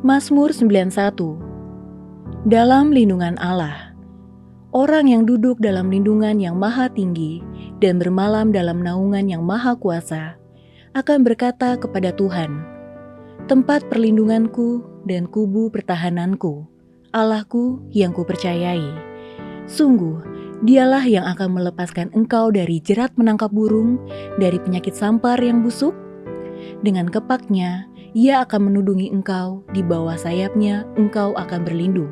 Mazmur 91. Dalam lindungan Allah. Orang yang duduk dalam lindungan yang maha tinggi dan bermalam dalam naungan yang maha kuasa akan berkata kepada Tuhan, tempat perlindunganku dan kubu pertahananku, Allahku yang kupercayai. Sungguh, dialah yang akan melepaskan engkau dari jerat menangkap burung, dari penyakit sampar yang busuk. Dengan kepaknya, ia akan menudungi engkau, di bawah sayapnya engkau akan berlindung.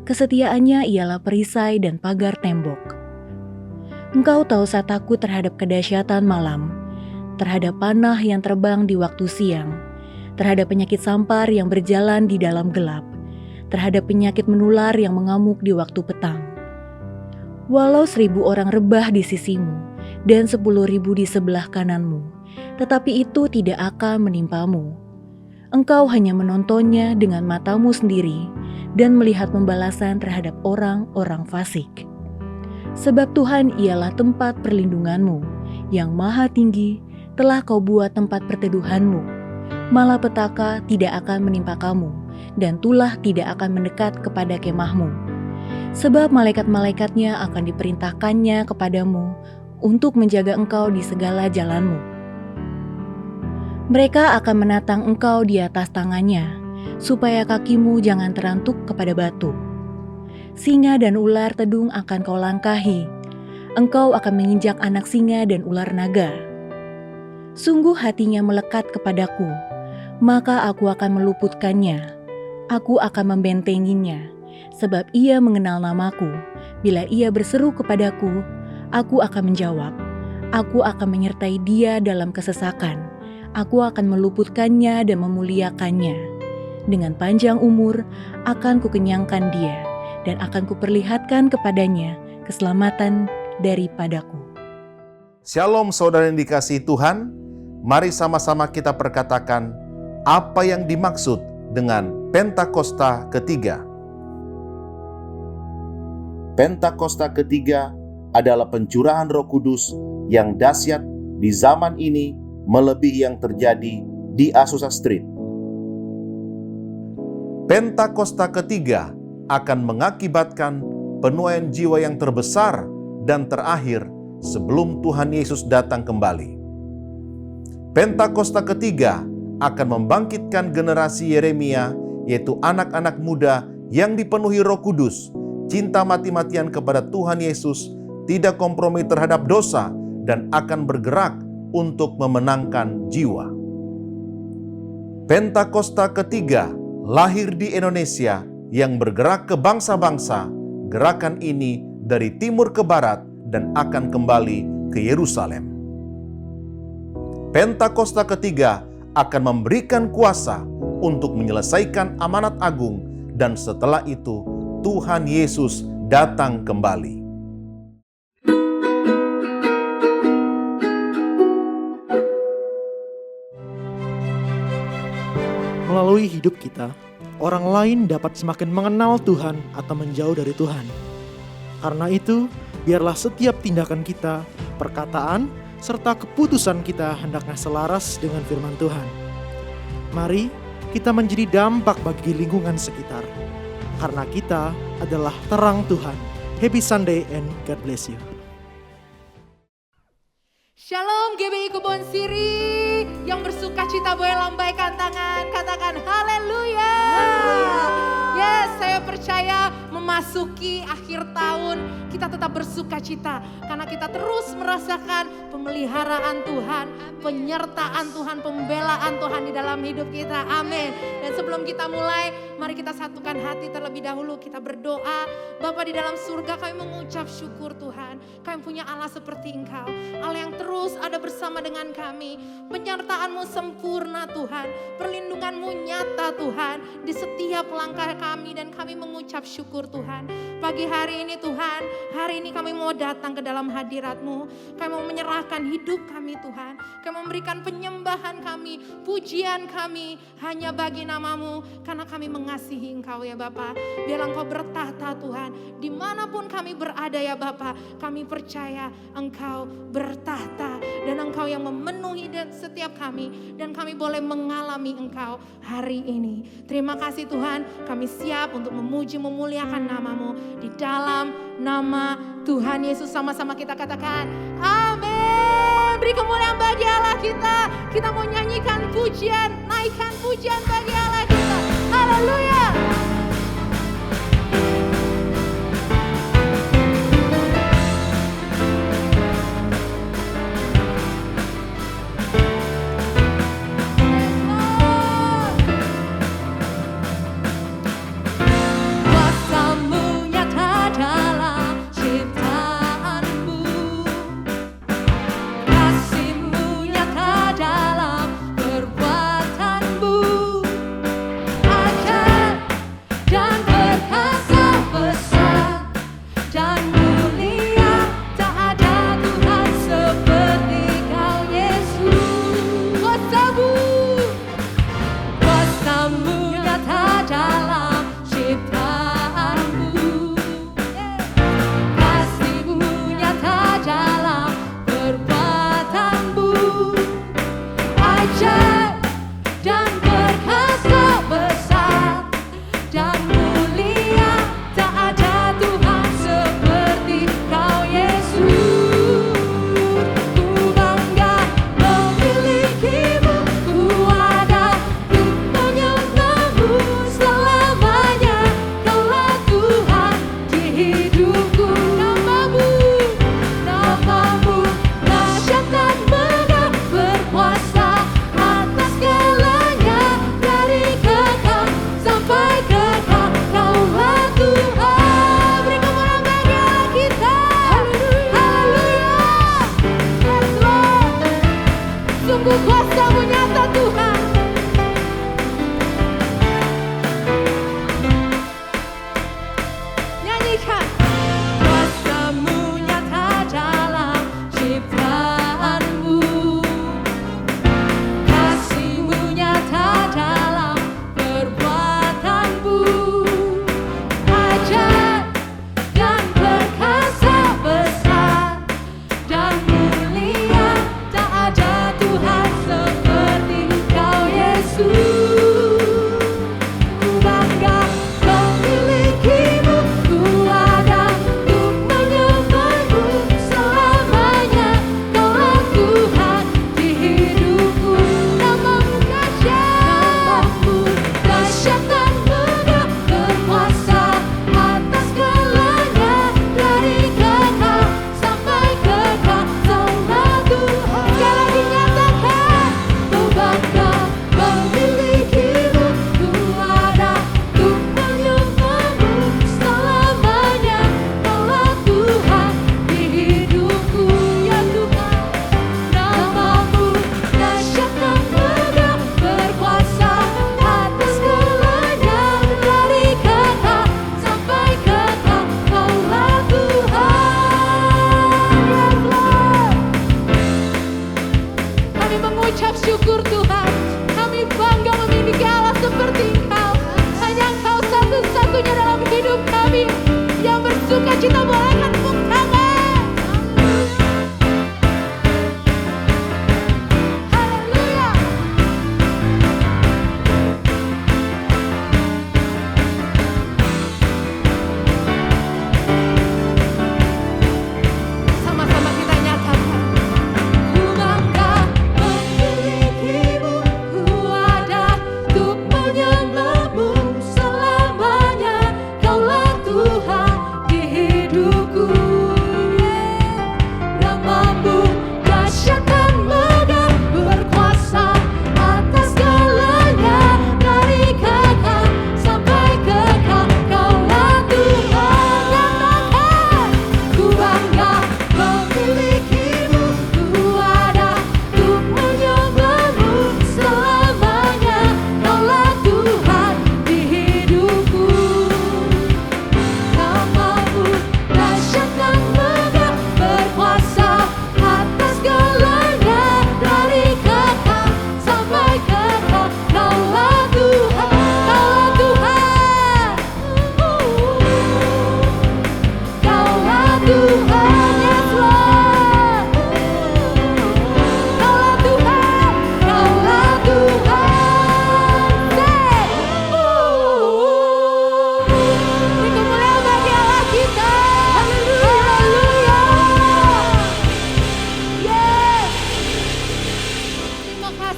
Kesetiaannya ialah perisai dan pagar tembok. Engkau tak usah takut terhadap kedahsyatan malam, terhadap panah yang terbang di waktu siang, terhadap penyakit sampar yang berjalan di dalam gelap, terhadap penyakit menular yang mengamuk di waktu petang. Walau 1.000 orang rebah di sisimu dan 10.000 di sebelah kananmu, tetapi itu tidak akan menimpamu. Engkau hanya menontonnya dengan matamu sendiri dan melihat pembalasan terhadap orang-orang fasik. Sebab Tuhan ialah tempat perlindunganmu, yang maha tinggi telah kau buat tempat perteduhanmu. Malapetaka tidak akan menimpa kamu, dan tulah tidak akan mendekat kepada kemahmu. Sebab malaikat-malaikatnya akan diperintahkannya kepadamu untuk menjaga engkau di segala jalanmu. Mereka akan menatang engkau di atas tangannya, supaya kakimu jangan terantuk kepada batu. Singa dan ular tedung akan kau langkahi, engkau akan menginjak anak singa dan ular naga. Sungguh hatinya melekat kepadaku, maka aku akan meluputkannya, aku akan membentenginya, sebab ia mengenal namaku. Bila ia berseru kepadaku, aku akan menjawab, aku akan menyertai dia dalam kesesakan. Aku akan meluputkannya dan memuliakannya. Dengan panjang umur akan kukenyangkan dia, dan akan kuperlihatkan kepadanya keselamatan daripadaku. Shalom saudara yang dikasihi Tuhan, mari sama-sama kita perkatakan apa yang dimaksud dengan Pentakosta ketiga. Pentakosta ketiga adalah pencurahan Roh Kudus yang dahsyat di zaman ini melebihi yang terjadi di Azusa Street. Pentakosta ketiga akan mengakibatkan penuaian jiwa yang terbesar dan terakhir sebelum Tuhan Yesus datang kembali. Pentakosta ketiga akan membangkitkan generasi Yeremia, yaitu anak-anak muda yang dipenuhi Roh Kudus, cinta mati-matian kepada Tuhan Yesus, tidak kompromi terhadap dosa, dan akan bergerak untuk memenangkan jiwa. Pentakosta ketiga lahir di Indonesia yang bergerak ke bangsa-bangsa. Gerakan ini dari timur ke barat dan akan kembali ke Yerusalem. Pentakosta ketiga akan memberikan kuasa untuk menyelesaikan amanat agung, dan setelah itu Tuhan Yesus datang kembali. Melalui hidup kita, orang lain dapat semakin mengenal Tuhan atau menjauh dari Tuhan. Karena itu, biarlah setiap tindakan kita, perkataan, serta keputusan kita hendaknya selaras dengan firman Tuhan. Mari kita menjadi dampak bagi lingkungan sekitar, karena kita adalah terang Tuhan. Happy Sunday and God bless you. Shalom GBI Kebon Siri, yang bersuka cita boleh lambaikan tangan, katakan haleluya. Yes, saya percaya memasuki akhir tahun kita tetap bersuka cita karena kita terus merasakan pemeliharaan Tuhan, penyertaan Tuhan, pembelaan Tuhan di dalam hidup kita. Amin. Dan sebelum kita mulai, mari kita satukan hati terlebih dahulu, kita berdoa. Bapa di dalam surga, kami mengucap syukur Tuhan, kami punya Allah seperti Engkau, Allah yang terus ada bersama dengan kami. Penyertaan-Mu sempurna Tuhan, perlindungan-Mu nyata Tuhan di setiap langkah kami, dan kami kami mengucap syukur Tuhan. Pagi hari ini Tuhan, hari ini kami mau datang ke dalam hadirat-Mu. Kami mau menyerahkan hidup kami Tuhan. Kami memberikan penyembahan kami, pujian kami hanya bagi nama-Mu. Karena kami mengasihi Engkau ya Bapa. Biarlah Engkau bertahta Tuhan. Dimanapun kami berada ya Bapa, kami percaya Engkau bertahta. Dan Engkau yang memenuhi setiap kami. Dan kami boleh mengalami Engkau hari ini. Terima kasih Tuhan, kami siap untuk memuji memuliakan nama-Mu. Di dalam nama Tuhan Yesus sama-sama kita katakan amin. Beri kemuliaan bagi Allah kita. Kita mau nyanyikan pujian, naikkan pujian bagi Allah kita. Haleluya. Kuasa-Mu nyata Tuhan. Nyanyikan. Kuasa-Mu nyata dalam ciptaan-Mu. Kasih-Mu nyata dalam perbuatan-Mu. Ajaib dan perkasa besar dan mulia, tak ada Tuhan seperti Kau Yesus. Ku bangga memiliki-Mu, ku ada untuk menyembah-Mu selamanya. Kaulah Tuhan di hidupku. Nama-Mu dahsyat dan megah, berkuasa atas segalanya. Dari kekal sampai kekal, Kaulah Tuhan. Sekali lagi nyatakan, ku bangga memiliki-Mu, ku ada untuk menyembah-Mu selamanya. Kaulah Tuhan di hidupku ya Tuhan. Nama-Mu dahsyat dan megah, berkuasa atas segalanya. Dari kekal sampai kekal, Kaulah Tuhan. Yes Lord. Kami mengucap syukur Tuhan. Kami bangga memiliki Allah seperti Engkau. Hanya Engkau satu-satunya dalam hidup kami yang bersuka cita. Bolehkan tepuk tangan. Haleluya. Sama-sama kita nyatakan. Ku bangga memiliki-Mu,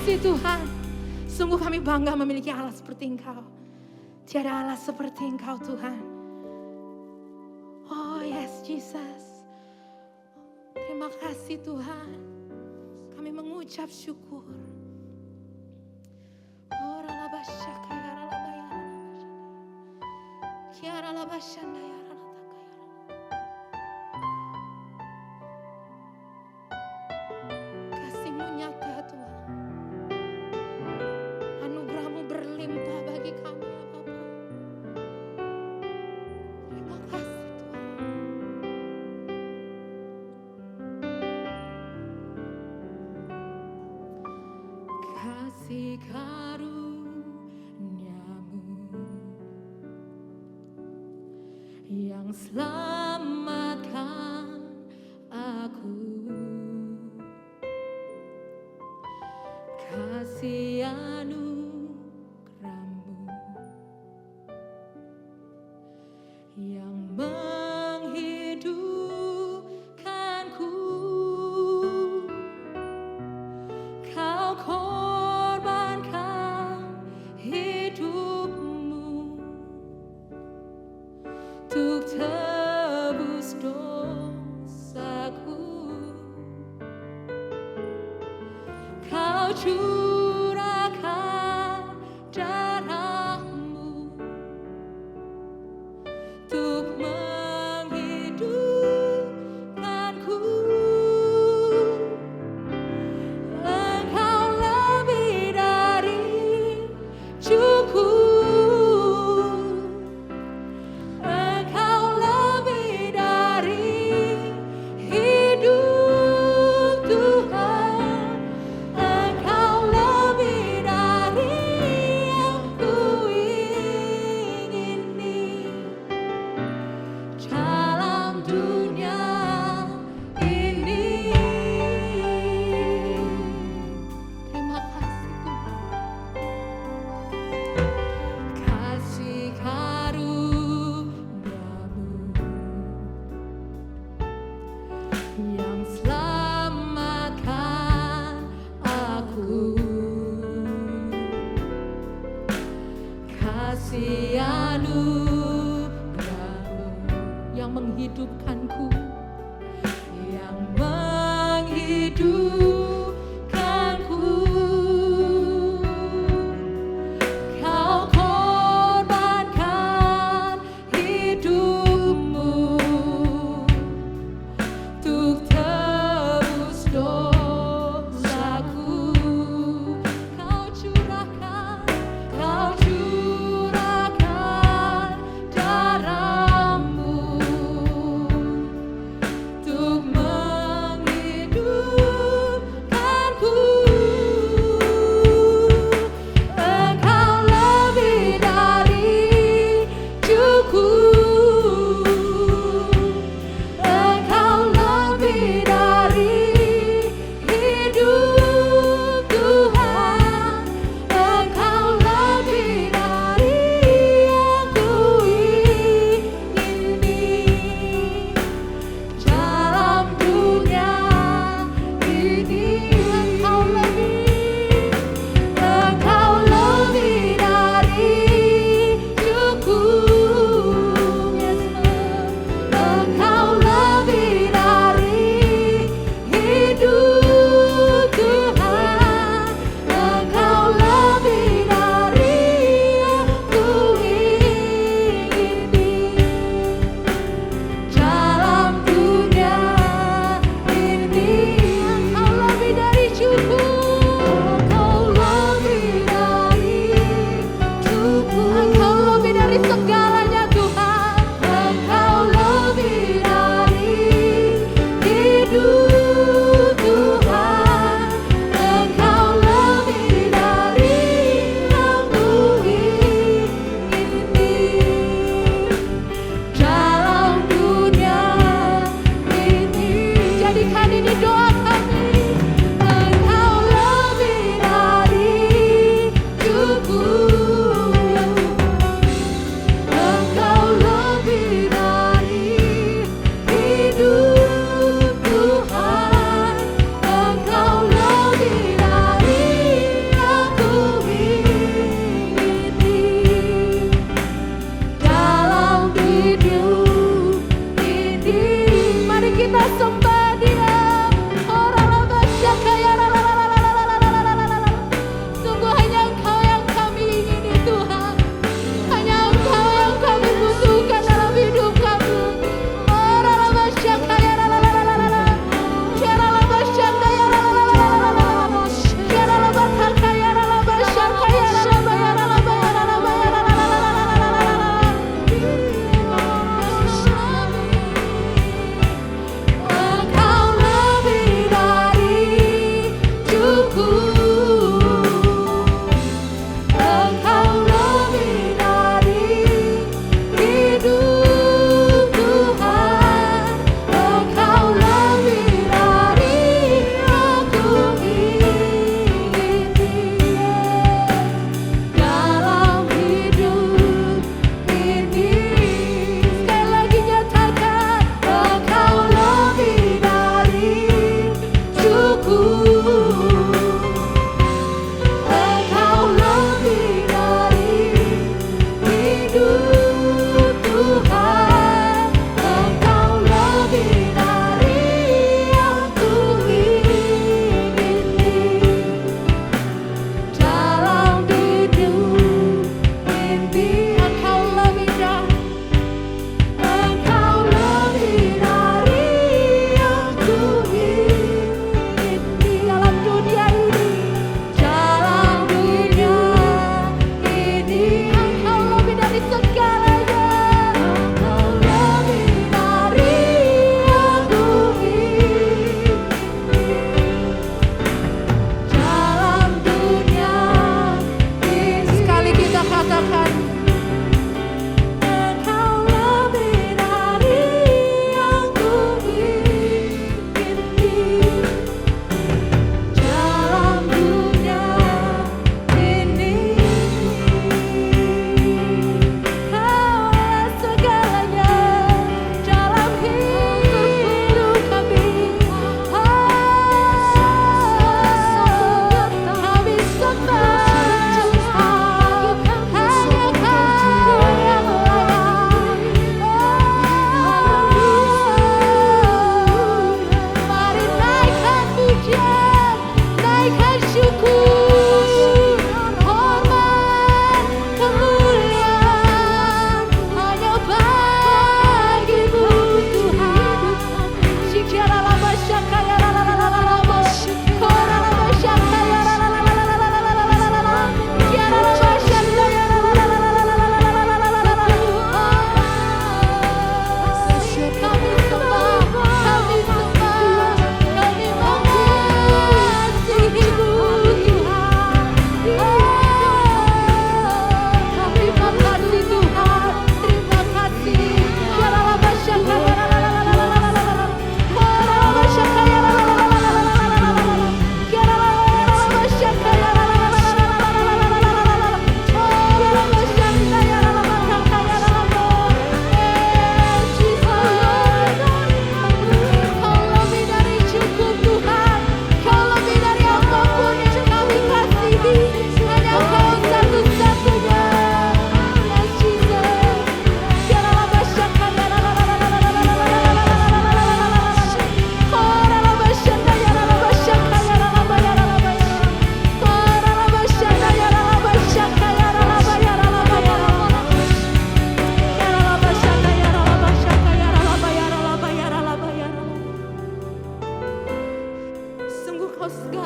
kasih Tuhan. Sungguh kami bangga memiliki Allah seperti Engkau. Tiada Allah seperti Engkau Tuhan. Oh yes Jesus. Terima kasih Tuhan. Kami mengucap syukur. Oh ralabashaka ya ralabaya ralabashanda. Kia ralabashanda ya ralataka ya ralabaya. Kasih-Mu nyata Tuhan. Anugerah-Mu berlimpah bagi kami ya Bapa. Terima kasih Tuhan. Kasih karunia-Mu yang selamatkan aku. Kasih anugerah-Mu yang menghidupkanku. Kau korbankan hidupmu untuk tebus dosaku. Kau curahkan darah-Mu untuk menghidupkanku. Engkau lebih dari cukup. Engkau lebih dari hidup Tuhan. Engkau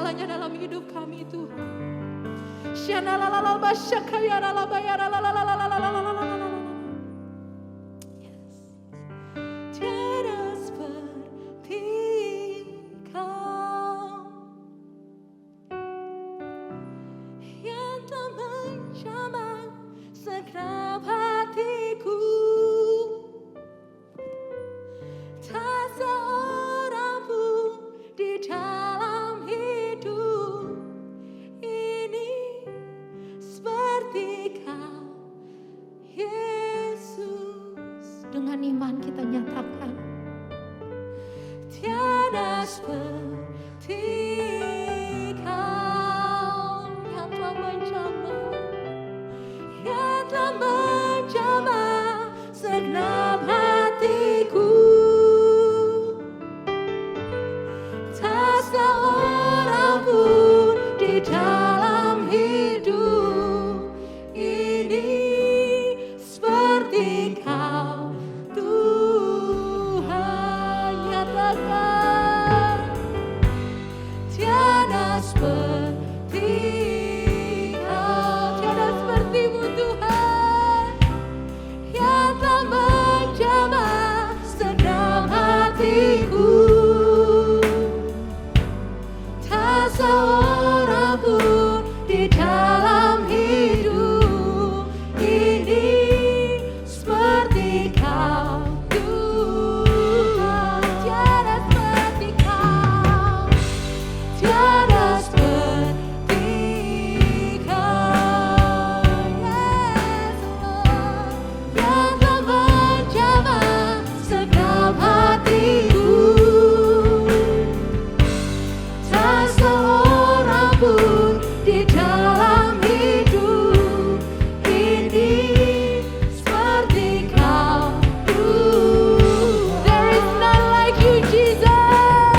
segalanya dalam hidup kami Tuhan. Shanalalalaba shakayaralaba yaralalalalalalalalalalalalala. Yes. Tiada seperti Kau yang telah menjamah segenap hatiku. Tak seorang pun di dalam hidup ini seperti Kau, Yesus. Dengan iman kita nyatakan, tiada seperti Kau yang telah menjamah segenap hatiku. Tak seorang pun di dalam hidup ini seperti Kau, Tuhan. Nyatakan, tiada seperti Kau, tiada seperti-Mu Tuhan, yang telah menjamah segenap hatiku. Tak seorang pun di dalam hidup ini seperti Kau, Tuhan. Tiada seperti Kau, tiada seperti Kau, Yesus, yang telah menjamah segenap hatiku. Tak seorang pun di dalam hidup ini seperti Kau, Tuhan. There is none like You, Jesus.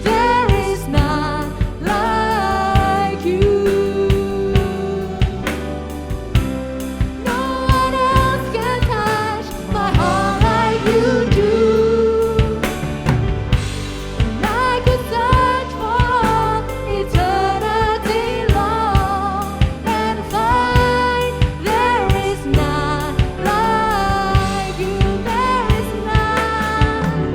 There is none like You. No one else can touch my heart like You do. And I could search for all eternity long and find there is none like You. There is none.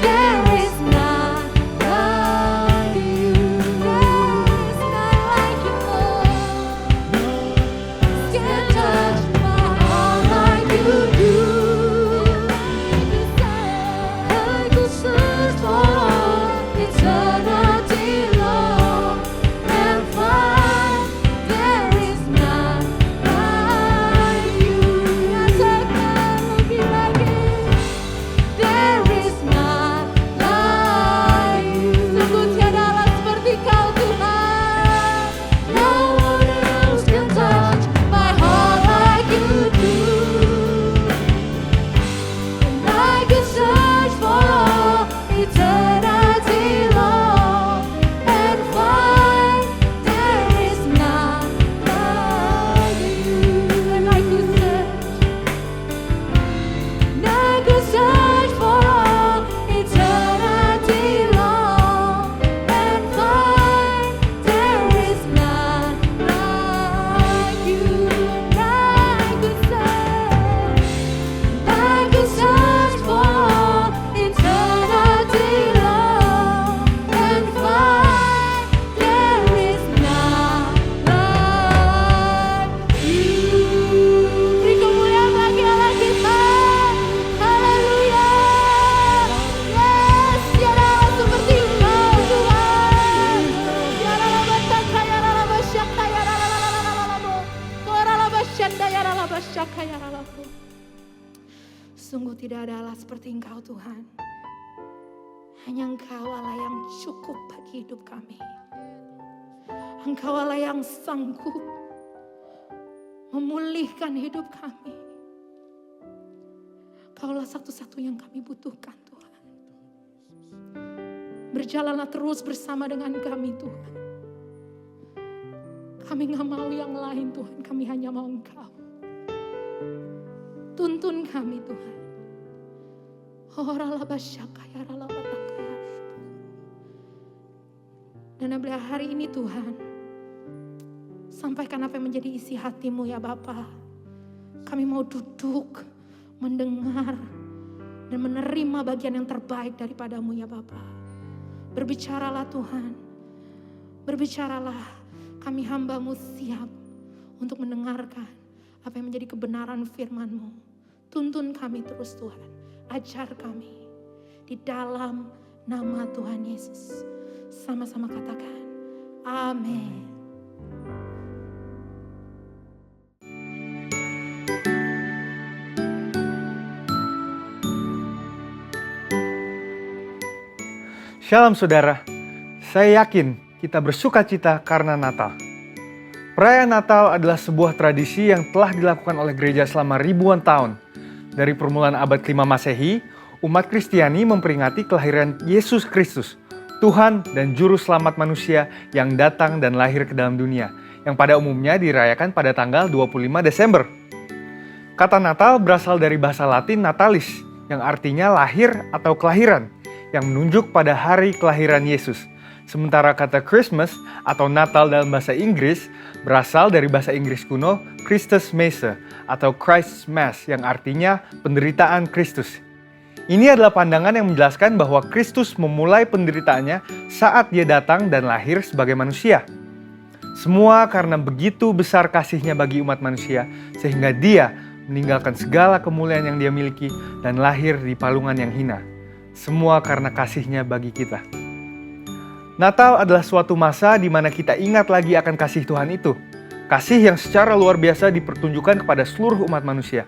There is none like You. There is none like You, Lord. Can't touch my heart like You do. I could search for all eternity long and find there is none like You. Nyatakan lebih lagi, there is none like You. Sungguh tiada Allah seperti Kau, Tuhan. No one else can touch my heart like You do. And I could search for all eternity long and find there is none like You. And I could search for all eternity long and find there is none like You. And I could search for all eternity long and find there is none like You. Beri kemuliaan bagi Allah kita. Haleluya. Yes, tiada Allah seperti Engkau, Tuhan. Tiada Allah bertata, ya Allah bersyaka, ya Allah lalalalalalalamu. Kora Allah bersyanda, ya Allah bersyaka, ya Allah. Sungguh tidak ada Allah seperti Engkau, Tuhan. Hanya Engkau Allah yang cukup bagi hidup kami. Engkau Allah yang sanggup memulihkan hidup kami. Kaulah satu-satunya yang kami butuhkan, Tuhan. Berjalanlah terus bersama dengan kami, Tuhan. Kami gak mau yang lain, Tuhan. Kami hanya mau Engkau. Tuntun kami, Tuhan. Dan bila hari ini Tuhan, sampaikan apa yang menjadi isi hatimu ya Bapa. Kami mau duduk, mendengar, dan menerima bagian yang terbaik daripadamu ya Bapa. Berbicaralah Tuhan, berbicaralah, kami hamba-Mu siap untuk mendengarkan apa yang menjadi kebenaran firman-Mu. Tuntun kami terus Tuhan, ajar kami di dalam nama Tuhan Yesus. Sama-sama katakan, amin. Shalom saudara, saya yakin kita bersuka cita karena Natal. Perayaan Natal adalah sebuah tradisi yang telah dilakukan oleh gereja selama ribuan tahun. Dari permulaan abad ke-5 Masehi, umat Kristiani memperingati kelahiran Yesus Kristus, Tuhan dan Juru Selamat manusia yang datang dan lahir ke dalam dunia, yang pada umumnya dirayakan pada tanggal 25 Desember. Kata Natal berasal dari bahasa Latin natalis, yang artinya lahir atau kelahiran, yang menunjuk pada hari kelahiran Yesus. Sementara kata Christmas atau Natal dalam bahasa Inggris berasal dari bahasa Inggris kuno Christus Messe atau Christ's Mass, yang artinya penderitaan Kristus. Ini adalah pandangan yang menjelaskan bahwa Kristus memulai penderitaannya saat dia datang dan lahir sebagai manusia. Semua karena begitu besar kasihnya bagi umat manusia, sehingga dia meninggalkan segala kemuliaan yang dia miliki dan lahir di palungan yang hina. Semua karena kasihnya bagi kita. Natal adalah suatu masa di mana kita ingat lagi akan kasih Tuhan itu. Kasih yang secara luar biasa dipertunjukkan kepada seluruh umat manusia.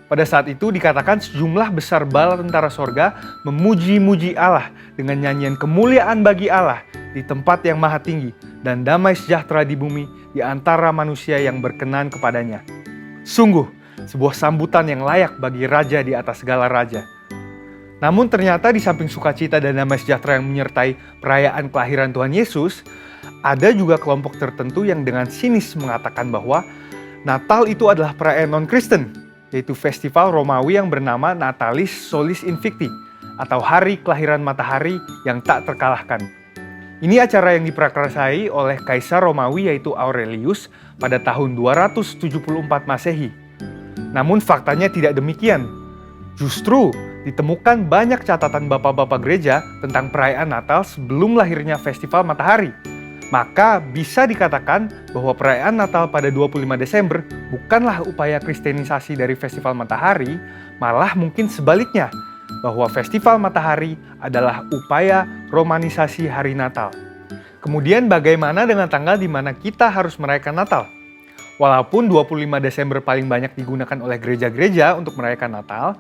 Pada saat itu dikatakan sejumlah besar bala tentara sorga memuji-muji Allah dengan nyanyian kemuliaan bagi Allah di tempat yang maha tinggi dan damai sejahtera di bumi di antara manusia yang berkenan kepadanya. Sungguh, sebuah sambutan yang layak bagi raja di atas segala raja. Namun ternyata di samping sukacita dan damai sejahtera yang menyertai perayaan kelahiran Tuhan Yesus, ada juga kelompok tertentu yang dengan sinis mengatakan bahwa Natal itu adalah perayaan non-Kristen, yaitu festival Romawi yang bernama Natalis Solis Invicti, atau Hari Kelahiran Matahari yang tak terkalahkan. Ini acara yang diprakarsai oleh Kaisar Romawi yaitu Aurelius pada tahun 274 Masehi. Namun faktanya tidak demikian. Justru ditemukan banyak catatan bapak-bapak gereja tentang perayaan Natal sebelum lahirnya festival matahari. Maka bisa dikatakan bahwa perayaan Natal pada 25 Desember bukanlah upaya kristenisasi dari festival matahari, malah mungkin sebaliknya, bahwa festival matahari adalah upaya romanisasi hari Natal. Kemudian bagaimana dengan tanggal di mana kita harus merayakan Natal? Walaupun 25 Desember paling banyak digunakan oleh gereja-gereja untuk merayakan Natal,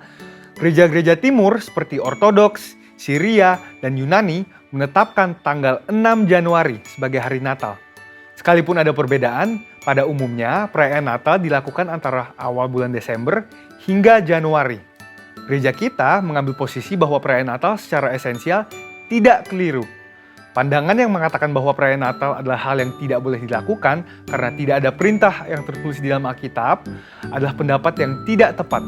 gereja-gereja timur seperti Ortodoks, Syria, dan Yunani menetapkan tanggal 6 Januari sebagai hari Natal. Sekalipun ada perbedaan, pada umumnya perayaan Natal dilakukan antara awal bulan Desember hingga Januari. Gereja kita mengambil posisi bahwa perayaan Natal secara esensial tidak keliru. Pandangan yang mengatakan bahwa perayaan Natal adalah hal yang tidak boleh dilakukan karena tidak ada perintah yang tertulis di dalam Alkitab adalah pendapat yang tidak tepat.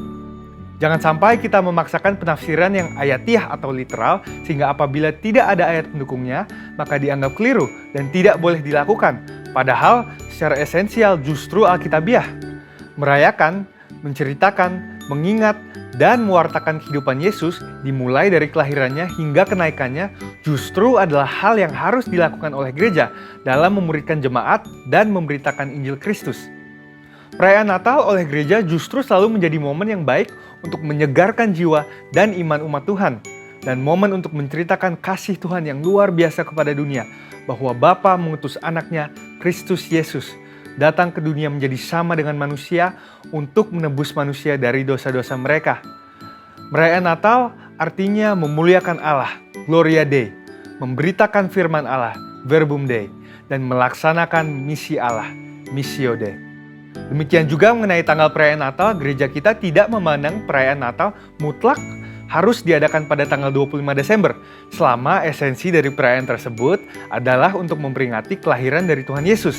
Jangan sampai kita memaksakan penafsiran yang ayatiah atau literal, sehingga apabila tidak ada ayat pendukungnya, maka dianggap keliru dan tidak boleh dilakukan. Padahal secara esensial justru Alkitabiah. Merayakan, menceritakan, mengingat, dan mewartakan kehidupan Yesus dimulai dari kelahirannya hingga kenaikannya justru adalah hal yang harus dilakukan oleh gereja dalam memuridkan jemaat dan memberitakan Injil Kristus. Perayaan Natal oleh gereja justru selalu menjadi momen yang baik untuk menyegarkan jiwa dan iman umat Tuhan, dan momen untuk menceritakan kasih Tuhan yang luar biasa kepada dunia, bahwa Bapa mengutus anaknya, Kristus Yesus, datang ke dunia menjadi sama dengan manusia untuk menebus manusia dari dosa-dosa mereka. Perayaan Natal artinya memuliakan Allah, Gloria Dei, memberitakan firman Allah, Verbum Dei, dan melaksanakan misi Allah, Missio Dei. Demikian juga mengenai tanggal perayaan Natal, gereja kita tidak memandang perayaan Natal mutlak harus diadakan pada tanggal 25 Desember, selama esensi dari perayaan tersebut adalah untuk memperingati kelahiran dari Tuhan Yesus.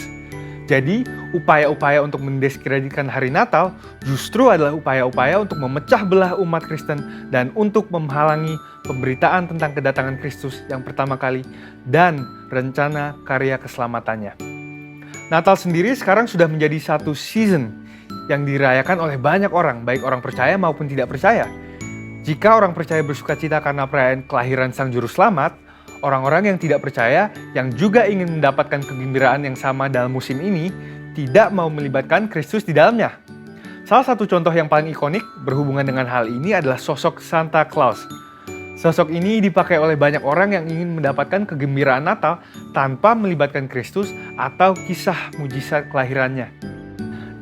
Jadi, upaya-upaya untuk mendiskreditkan hari Natal justru adalah upaya-upaya untuk memecah belah umat Kristen dan untuk menghalangi pemberitaan tentang kedatangan Kristus yang pertama kali dan rencana karya keselamatannya. Natal sendiri sekarang sudah menjadi satu season yang dirayakan oleh banyak orang, baik orang percaya maupun tidak percaya. Jika orang percaya bersukacita karena perayaan kelahiran Sang Juru Selamat, orang-orang yang tidak percaya yang juga ingin mendapatkan kegembiraan yang sama dalam musim ini tidak mau melibatkan Kristus di dalamnya. Salah satu contoh yang paling ikonik berhubungan dengan hal ini adalah sosok Santa Claus. Sosok ini dipakai oleh banyak orang yang ingin mendapatkan kegembiraan Natal tanpa melibatkan Kristus atau kisah mujizat kelahirannya.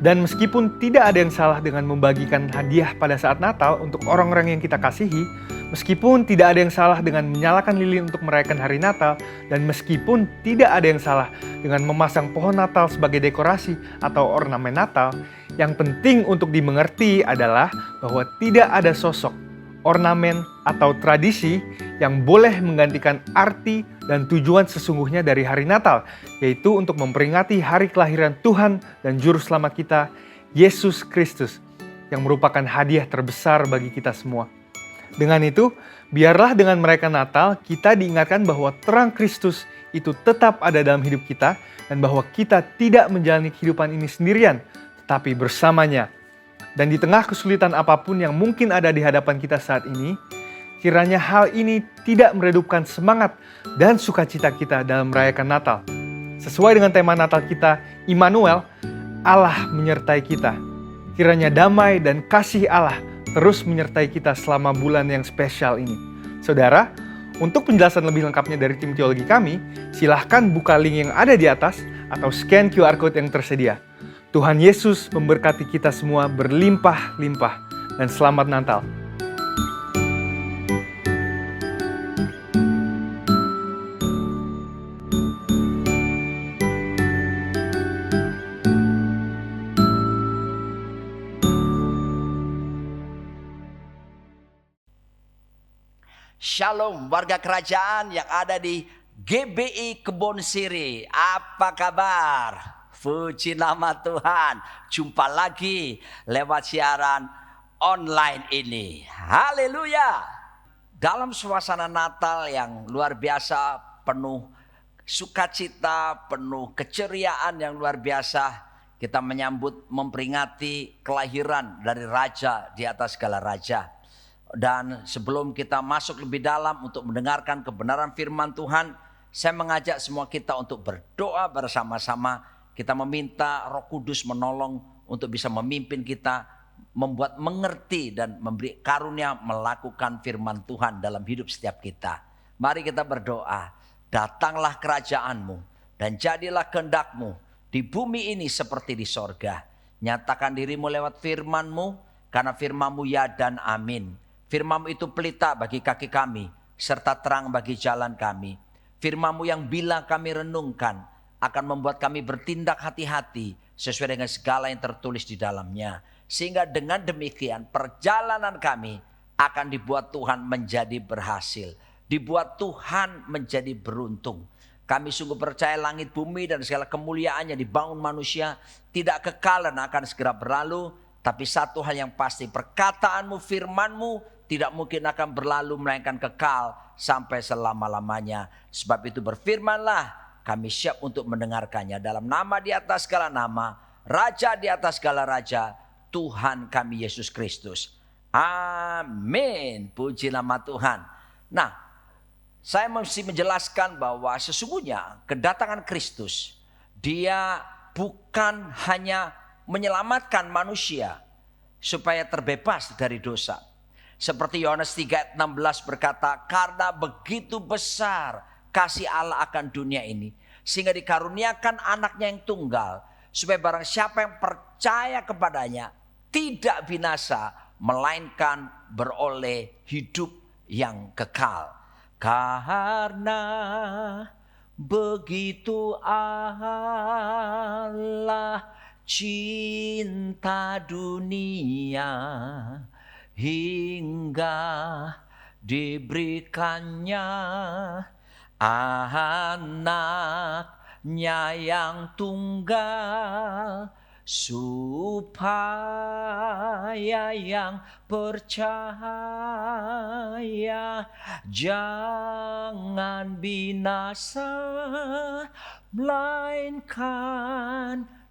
Dan meskipun tidak ada yang salah dengan membagikan hadiah pada saat Natal untuk orang-orang yang kita kasihi, meskipun tidak ada yang salah dengan menyalakan lilin untuk merayakan hari Natal, dan meskipun tidak ada yang salah dengan memasang pohon Natal sebagai dekorasi atau ornamen Natal, yang penting untuk dimengerti adalah bahwa tidak ada sosok, ornamen, atau tradisi yang boleh menggantikan arti dan tujuan sesungguhnya dari hari Natal, yaitu untuk memperingati hari kelahiran Tuhan dan Juru Selamat kita, Yesus Kristus, yang merupakan hadiah terbesar bagi kita semua. Dengan itu, biarlah dengan merayakan Natal, kita diingatkan bahwa terang Kristus itu tetap ada dalam hidup kita, dan bahwa kita tidak menjalani kehidupan ini sendirian, tetapi bersamanya. Dan di tengah kesulitan apapun yang mungkin ada di hadapan kita saat ini, kiranya hal ini tidak meredupkan semangat dan sukacita kita dalam merayakan Natal. Sesuai dengan tema Natal kita, Immanuel, Allah menyertai kita. Kiranya damai dan kasih Allah terus menyertai kita selama bulan yang spesial ini. Saudara, untuk penjelasan lebih lengkapnya dari tim teologi kami, silahkan buka link yang ada di atas atau scan QR Code yang tersedia. Tuhan Yesus memberkati kita semua berlimpah-limpah, dan selamat Natal. Shalom warga kerajaan yang ada di GBI Kebon Siri. Apa kabar? Puji nama Tuhan. Jumpa lagi lewat siaran online ini. Haleluya. Dalam suasana Natal yang luar biasa, penuh sukacita, penuh keceriaan yang luar biasa, kita menyambut, memperingati kelahiran dari Raja di atas segala raja. Dan sebelum kita masuk lebih dalam untuk mendengarkan kebenaran firman Tuhan, saya mengajak semua kita untuk berdoa bersama-sama. Kita meminta Roh Kudus menolong untuk bisa memimpin kita, membuat mengerti dan memberi karunia melakukan firman Tuhan dalam hidup setiap kita. Mari kita berdoa. Datanglah kerajaan-Mu dan jadilah kehendak-Mu di bumi ini seperti di sorga. Nyatakan diri-Mu lewat firman-Mu, karena firman-Mu ya dan amin. Firman-Mu itu pelita bagi kaki kami, serta terang bagi jalan kami. Firman-Mu yang bila kami renungkan, akan membuat kami bertindak hati-hati sesuai dengan segala yang tertulis di dalamnya. Sehingga dengan demikian perjalanan kami akan dibuat Tuhan menjadi berhasil. Dibuat Tuhan menjadi beruntung. Kami sungguh percaya langit bumi dan segala kemuliaannya dibangun manusia tidak kekal dan akan segera berlalu. Tapi satu hal yang pasti, perkataan-Mu, firman-Mu tidak mungkin akan berlalu melainkan kekal sampai selama-lamanya. Sebab itu berfirmanlah, kami siap untuk mendengarkannya. Dalam nama di atas segala nama, Raja di atas segala raja, Tuhan kami Yesus Kristus. Amin. Puji nama Tuhan. Nah, saya mesti menjelaskan bahwa sesungguhnya kedatangan Kristus, Dia bukan hanya menyelamatkan manusia supaya terbebas dari dosa. Seperti Yohanes 3 ayat 16 berkata, karena begitu besar kasih Allah akan dunia ini, sehingga dikaruniakan anaknya yang tunggal, supaya barang siapa yang percaya kepadanya tidak binasa, melainkan beroleh hidup yang kekal. Karena begitu Allah cinta dunia, hingga diberikannya anak yang tunggal, supaya yang percaya jangan binasa, melainkan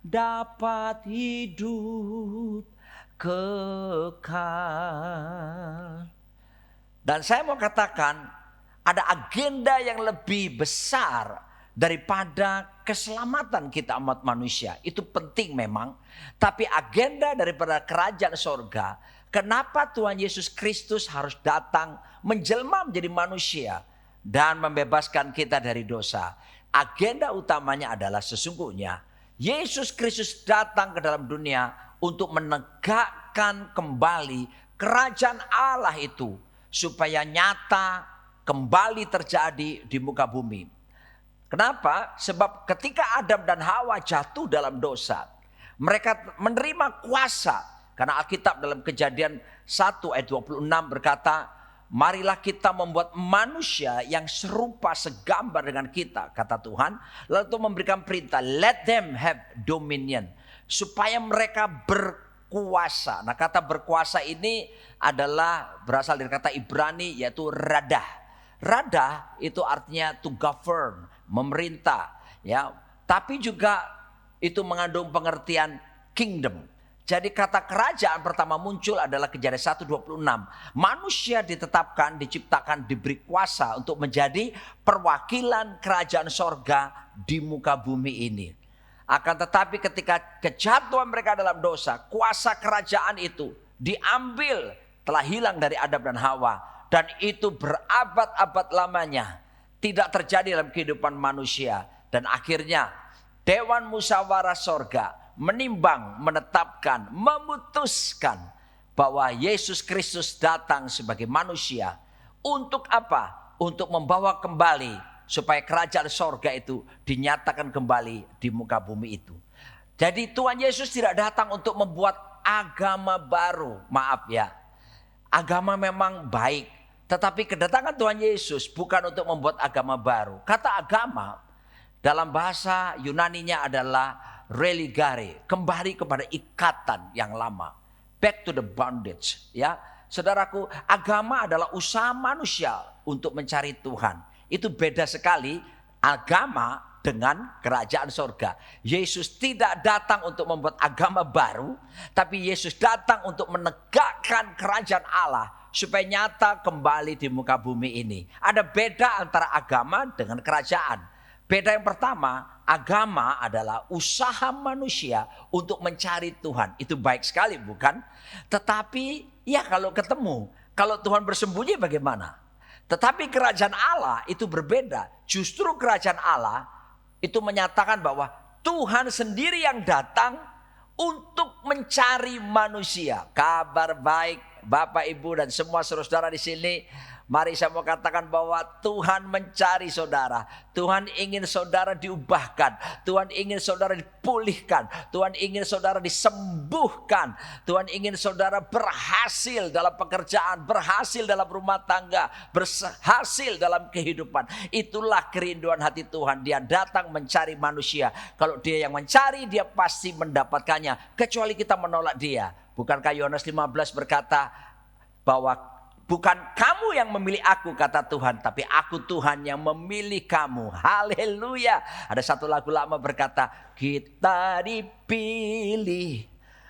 dapat hidup kekal. Dan saya mau katakan, ada agenda yang lebih besar daripada keselamatan kita umat manusia. Itu penting memang. Tapi agenda daripada kerajaan sorga, kenapa Tuhan Yesus Kristus harus datang menjelma menjadi manusia dan membebaskan kita dari dosa. Agenda utamanya adalah sesungguhnya Yesus Kristus datang ke dalam dunia untuk menegakkan kembali kerajaan Allah itu, supaya nyata kembali terjadi di muka bumi. Kenapa? Sebab ketika Adam dan Hawa jatuh dalam dosa, mereka menerima kuasa. Karena Alkitab dalam Kejadian 1 ayat 26 berkata, marilah kita membuat manusia yang serupa segambar dengan kita, kata Tuhan. Lalu Tuhan memberikan perintah, let them have dominion, supaya mereka berkuasa. Nah, kata berkuasa ini adalah berasal dari kata Ibrani, yaitu radah. Radah itu artinya to govern, memerintah, ya. Tapi juga itu mengandung pengertian kingdom. Jadi kata kerajaan pertama muncul adalah Kejadian 1:26. Manusia ditetapkan, diciptakan, diberi kuasa untuk menjadi perwakilan kerajaan sorga di muka bumi ini. Akan tetapi ketika kejatuhan mereka dalam dosa, kuasa kerajaan itu diambil, telah hilang dari Adam dan Hawa. Dan itu berabad-abad lamanya tidak terjadi dalam kehidupan manusia. Dan akhirnya Dewan Musyawarah Sorga menimbang, menetapkan, memutuskan bahwa Yesus Kristus datang sebagai manusia. Untuk apa? Untuk membawa kembali supaya kerajaan sorga itu dinyatakan kembali di muka bumi itu. Jadi Tuhan Yesus tidak datang untuk membuat agama baru. Maaf ya, agama memang baik. Tetapi kedatangan Tuhan Yesus bukan untuk membuat agama baru. Kata agama dalam bahasa Yunaninya adalah religare, kembali kepada ikatan yang lama. Back to the bondage, ya. Saudaraku, agama adalah usaha manusia untuk mencari Tuhan. Itu beda sekali agama dengan kerajaan sorga. Yesus tidak datang untuk membuat agama baru, tapi Yesus datang untuk menegakkan kerajaan Allah supaya nyata kembali di muka bumi ini. Ada beda antara agama dengan kerajaan. Beda yang pertama, agama adalah usaha manusia untuk mencari Tuhan. Itu baik sekali bukan? Tetapi ya kalau ketemu, kalau Tuhan bersembunyi bagaimana? Tetapi kerajaan Allah itu berbeda. Justru kerajaan Allah itu menyatakan bahwa Tuhan sendiri yang datang untuk mencari manusia. Kabar baik Bapak, Ibu, dan semua saudara di sini. Mari saya mau katakan bahwa Tuhan mencari saudara. Tuhan ingin saudara diubahkan. Tuhan ingin saudara dipulihkan. Tuhan ingin saudara disembuhkan. Tuhan ingin saudara berhasil dalam pekerjaan, berhasil dalam rumah tangga, berhasil dalam kehidupan. Itulah kerinduan hati Tuhan. Dia datang mencari manusia. Kalau dia yang mencari, dia pasti mendapatkannya. Kecuali kita menolak dia. Bukankah Yohanes 15 berkata bahwa bukan kamu yang memilih aku, kata Tuhan, tapi aku Tuhan yang memilih kamu. Haleluya. Ada satu lagu lama berkata, kita dipilih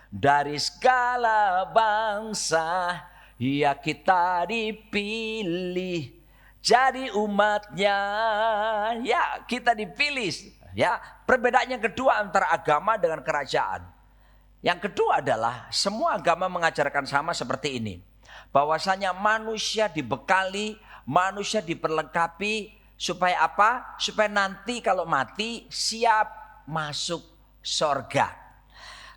dari segala bangsa, ya kita dipilih jadi umatnya. Ya, kita dipilih. Ya, perbedaannya kedua antara agama dengan kerajaan. Yang kedua adalah semua agama mengajarkan sama seperti ini. Bahwasanya manusia dibekali, manusia diperlengkapi supaya apa? Supaya nanti kalau mati siap masuk sorga.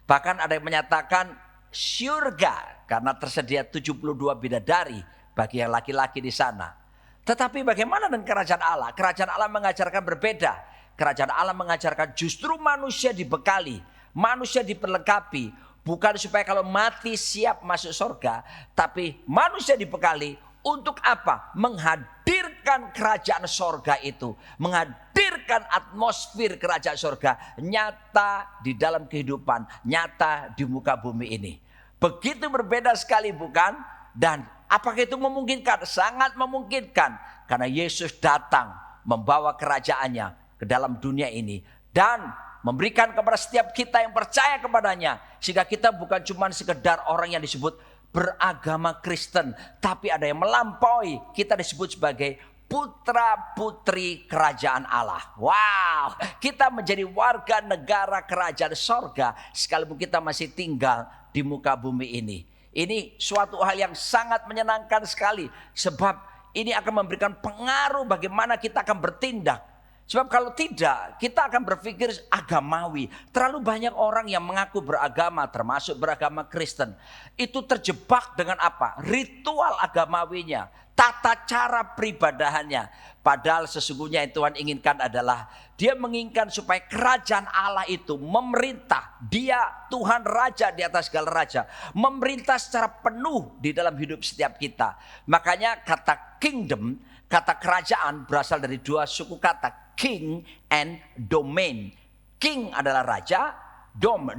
Bahkan ada yang menyatakan surga karena tersedia 72 bidadari bagi yang laki-laki di sana. Tetapi bagaimana dengan kerajaan Allah? Kerajaan Allah mengajarkan berbeda. Kerajaan Allah mengajarkan justru manusia dibekali, manusia diperlengkapi, bukan supaya kalau mati siap masuk surga, tapi manusia dibekali Untuk apa? Menghadirkan kerajaan sorga itu. Menghadirkan atmosfer kerajaan sorga nyata di dalam kehidupan, nyata di muka bumi ini. Begitu berbeda sekali bukan? Dan apakah itu memungkinkan? Sangat memungkinkan. Karena Yesus datang membawa kerajaannya ke dalam dunia ini. Dan memberikan kepada setiap kita yang percaya kepadanya. Sehingga kita bukan cuma sekedar orang yang disebut beragama Kristen. Tapi ada yang melampaui. Kita disebut sebagai putra putri kerajaan Allah. Wow, kita menjadi warga negara kerajaan sorga. Sekalipun kita masih tinggal di muka bumi ini. Ini suatu hal yang sangat menyenangkan sekali. Sebab ini akan memberikan pengaruh bagaimana kita akan bertindak. Sebab kalau tidak, kita akan berpikir agamawi. Terlalu banyak orang yang mengaku beragama, termasuk beragama Kristen. Itu terjebak dengan apa? Ritual agamawinya, tata cara peribadahannya. Padahal sesungguhnya yang Tuhan inginkan adalah Dia menginginkan supaya kerajaan Allah itu memerintah. Dia Tuhan Raja di atas segala raja. Memerintah secara penuh di dalam hidup setiap kita. Makanya kata kingdom, kata kerajaan berasal dari dua suku kata. King and domain. King adalah raja,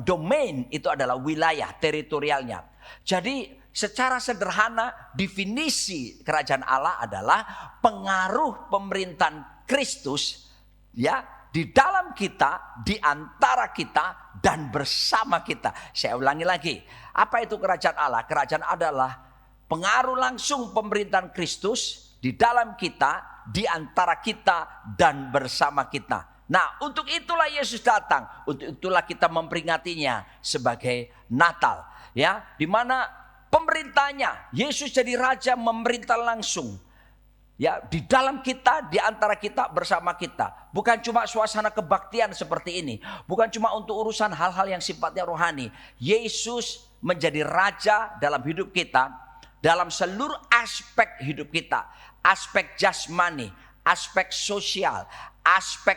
domain itu adalah wilayah teritorialnya. Jadi secara sederhana definisi kerajaan Allah adalah pengaruh pemerintahan Kristus ya di dalam kita, di antara kita dan bersama kita. Saya ulangi lagi. Apa itu kerajaan Allah? Kerajaan adalah pengaruh langsung pemerintahan Kristus di dalam kita, di antara kita dan bersama kita. Nah, untuk itulah Yesus datang. Untuk itulah kita memperingatinya sebagai Natal, ya, di mana pemerintahnya Yesus jadi raja, memerintah langsung. Ya, di dalam kita, di antara kita, bersama kita. Bukan cuma suasana kebaktian seperti ini. Bukan cuma untuk urusan hal-hal yang sifatnya rohani. Yesus menjadi raja dalam hidup kita, dalam seluruh aspek hidup kita. Aspek jasmani, aspek sosial, aspek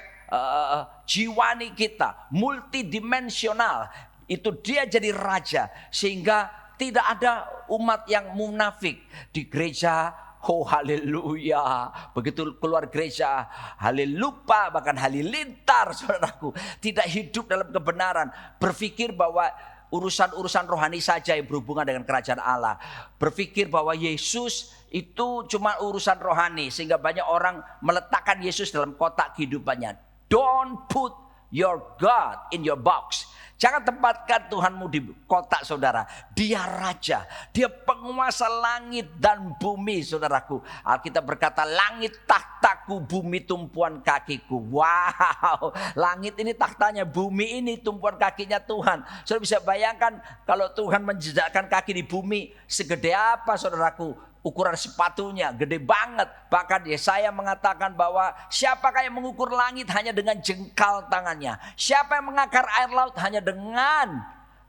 jiwani kita, multidimensional. Itu Dia jadi raja. Sehingga tidak ada umat yang munafik di gereja. Oh haleluya. Begitu keluar gereja, halelupa, bahkan halilintar saudaraku. Tidak hidup dalam kebenaran. Berpikir bahwa urusan-urusan rohani saja yang berhubungan dengan kerajaan Allah. Berpikir bahwa Yesus itu cuma urusan rohani. Sehingga banyak orang meletakkan Yesus dalam kotak kehidupannya. Don't put your God in your box. Jangan tempatkan Tuhanmu di kotak saudara. Dia raja. Dia penguasa langit dan bumi saudaraku. Alkitab berkata langit takhtaku, bumi tumpuan kakiku. Wow. Langit ini tahtanya, bumi ini tumpuan kakinya Tuhan. Saudara bisa bayangkan kalau Tuhan menjejakkan kaki di bumi. Segede apa saudaraku? Ukuran sepatunya gede banget. Bahkan Yesaya mengatakan bahwa siapakah yang mengukur langit hanya dengan jengkal tangannya. Siapa yang mengakar air laut hanya dengan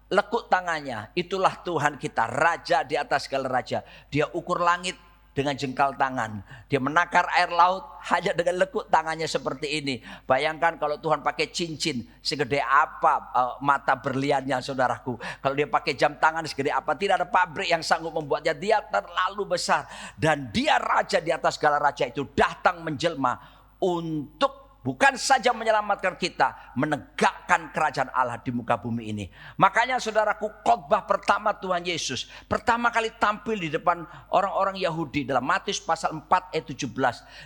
lekuk tangannya. Itulah Tuhan kita, raja di atas segala raja. Dia ukur langit dengan jengkal tangan. Dia menakar air laut hanya dengan lekuk tangannya seperti ini. Bayangkan kalau Tuhan pakai cincin segede apa mata berliannya saudaraku. Kalau dia pakai jam tangan segede apa. Tidak ada pabrik yang sanggup membuatnya. Dia terlalu besar. Dan Dia raja di atas segala raja itu datang menjelma untuk bukan saja menyelamatkan kita, menegakkan kerajaan Allah di muka bumi ini. Makanya saudaraku, khotbah pertama Tuhan Yesus pertama kali tampil di depan orang-orang Yahudi dalam Matius pasal 4 ayat 17.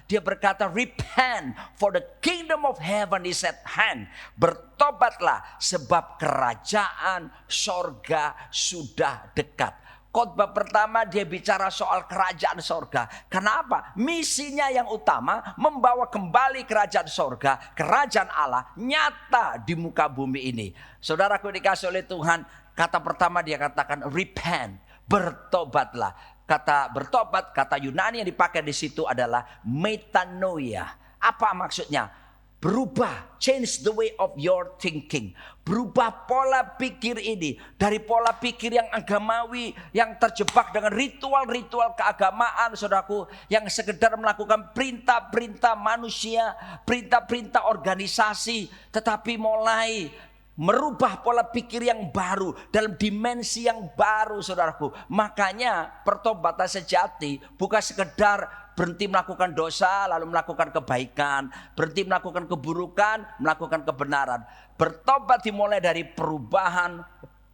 Dia berkata, repent for the kingdom of heaven is at hand. Bertobatlah sebab kerajaan sorga sudah dekat. Khotbah pertama dia bicara soal kerajaan sorga. Kenapa? Misinya yang utama membawa kembali kerajaan sorga, kerajaan Allah nyata di muka bumi ini. Saudaraku dikasih oleh Tuhan, kata pertama dia katakan repent, bertobatlah. Kata bertobat, kata Yunani yang dipakai di situ adalah metanoia. Apa maksudnya? Berubah, change the way of your thinking. Berubah pola pikir ini. Dari pola pikir yang agamawi, yang terjebak dengan ritual-ritual keagamaan, saudaraku. Yang sekedar melakukan perintah-perintah manusia, perintah-perintah organisasi. Tetapi mulai merubah pola pikir yang baru dalam dimensi yang baru, saudaraku. Makanya pertobatan sejati bukan sekedar berhenti melakukan dosa lalu melakukan kebaikan, berhenti melakukan keburukan, melakukan kebenaran. Bertobat dimulai dari perubahan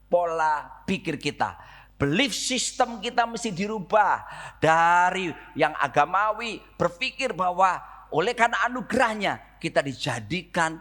pola pikir kita. Belief system kita mesti dirubah dari yang agamawi, berpikir bahwa oleh karena anugerahnya kita dijadikan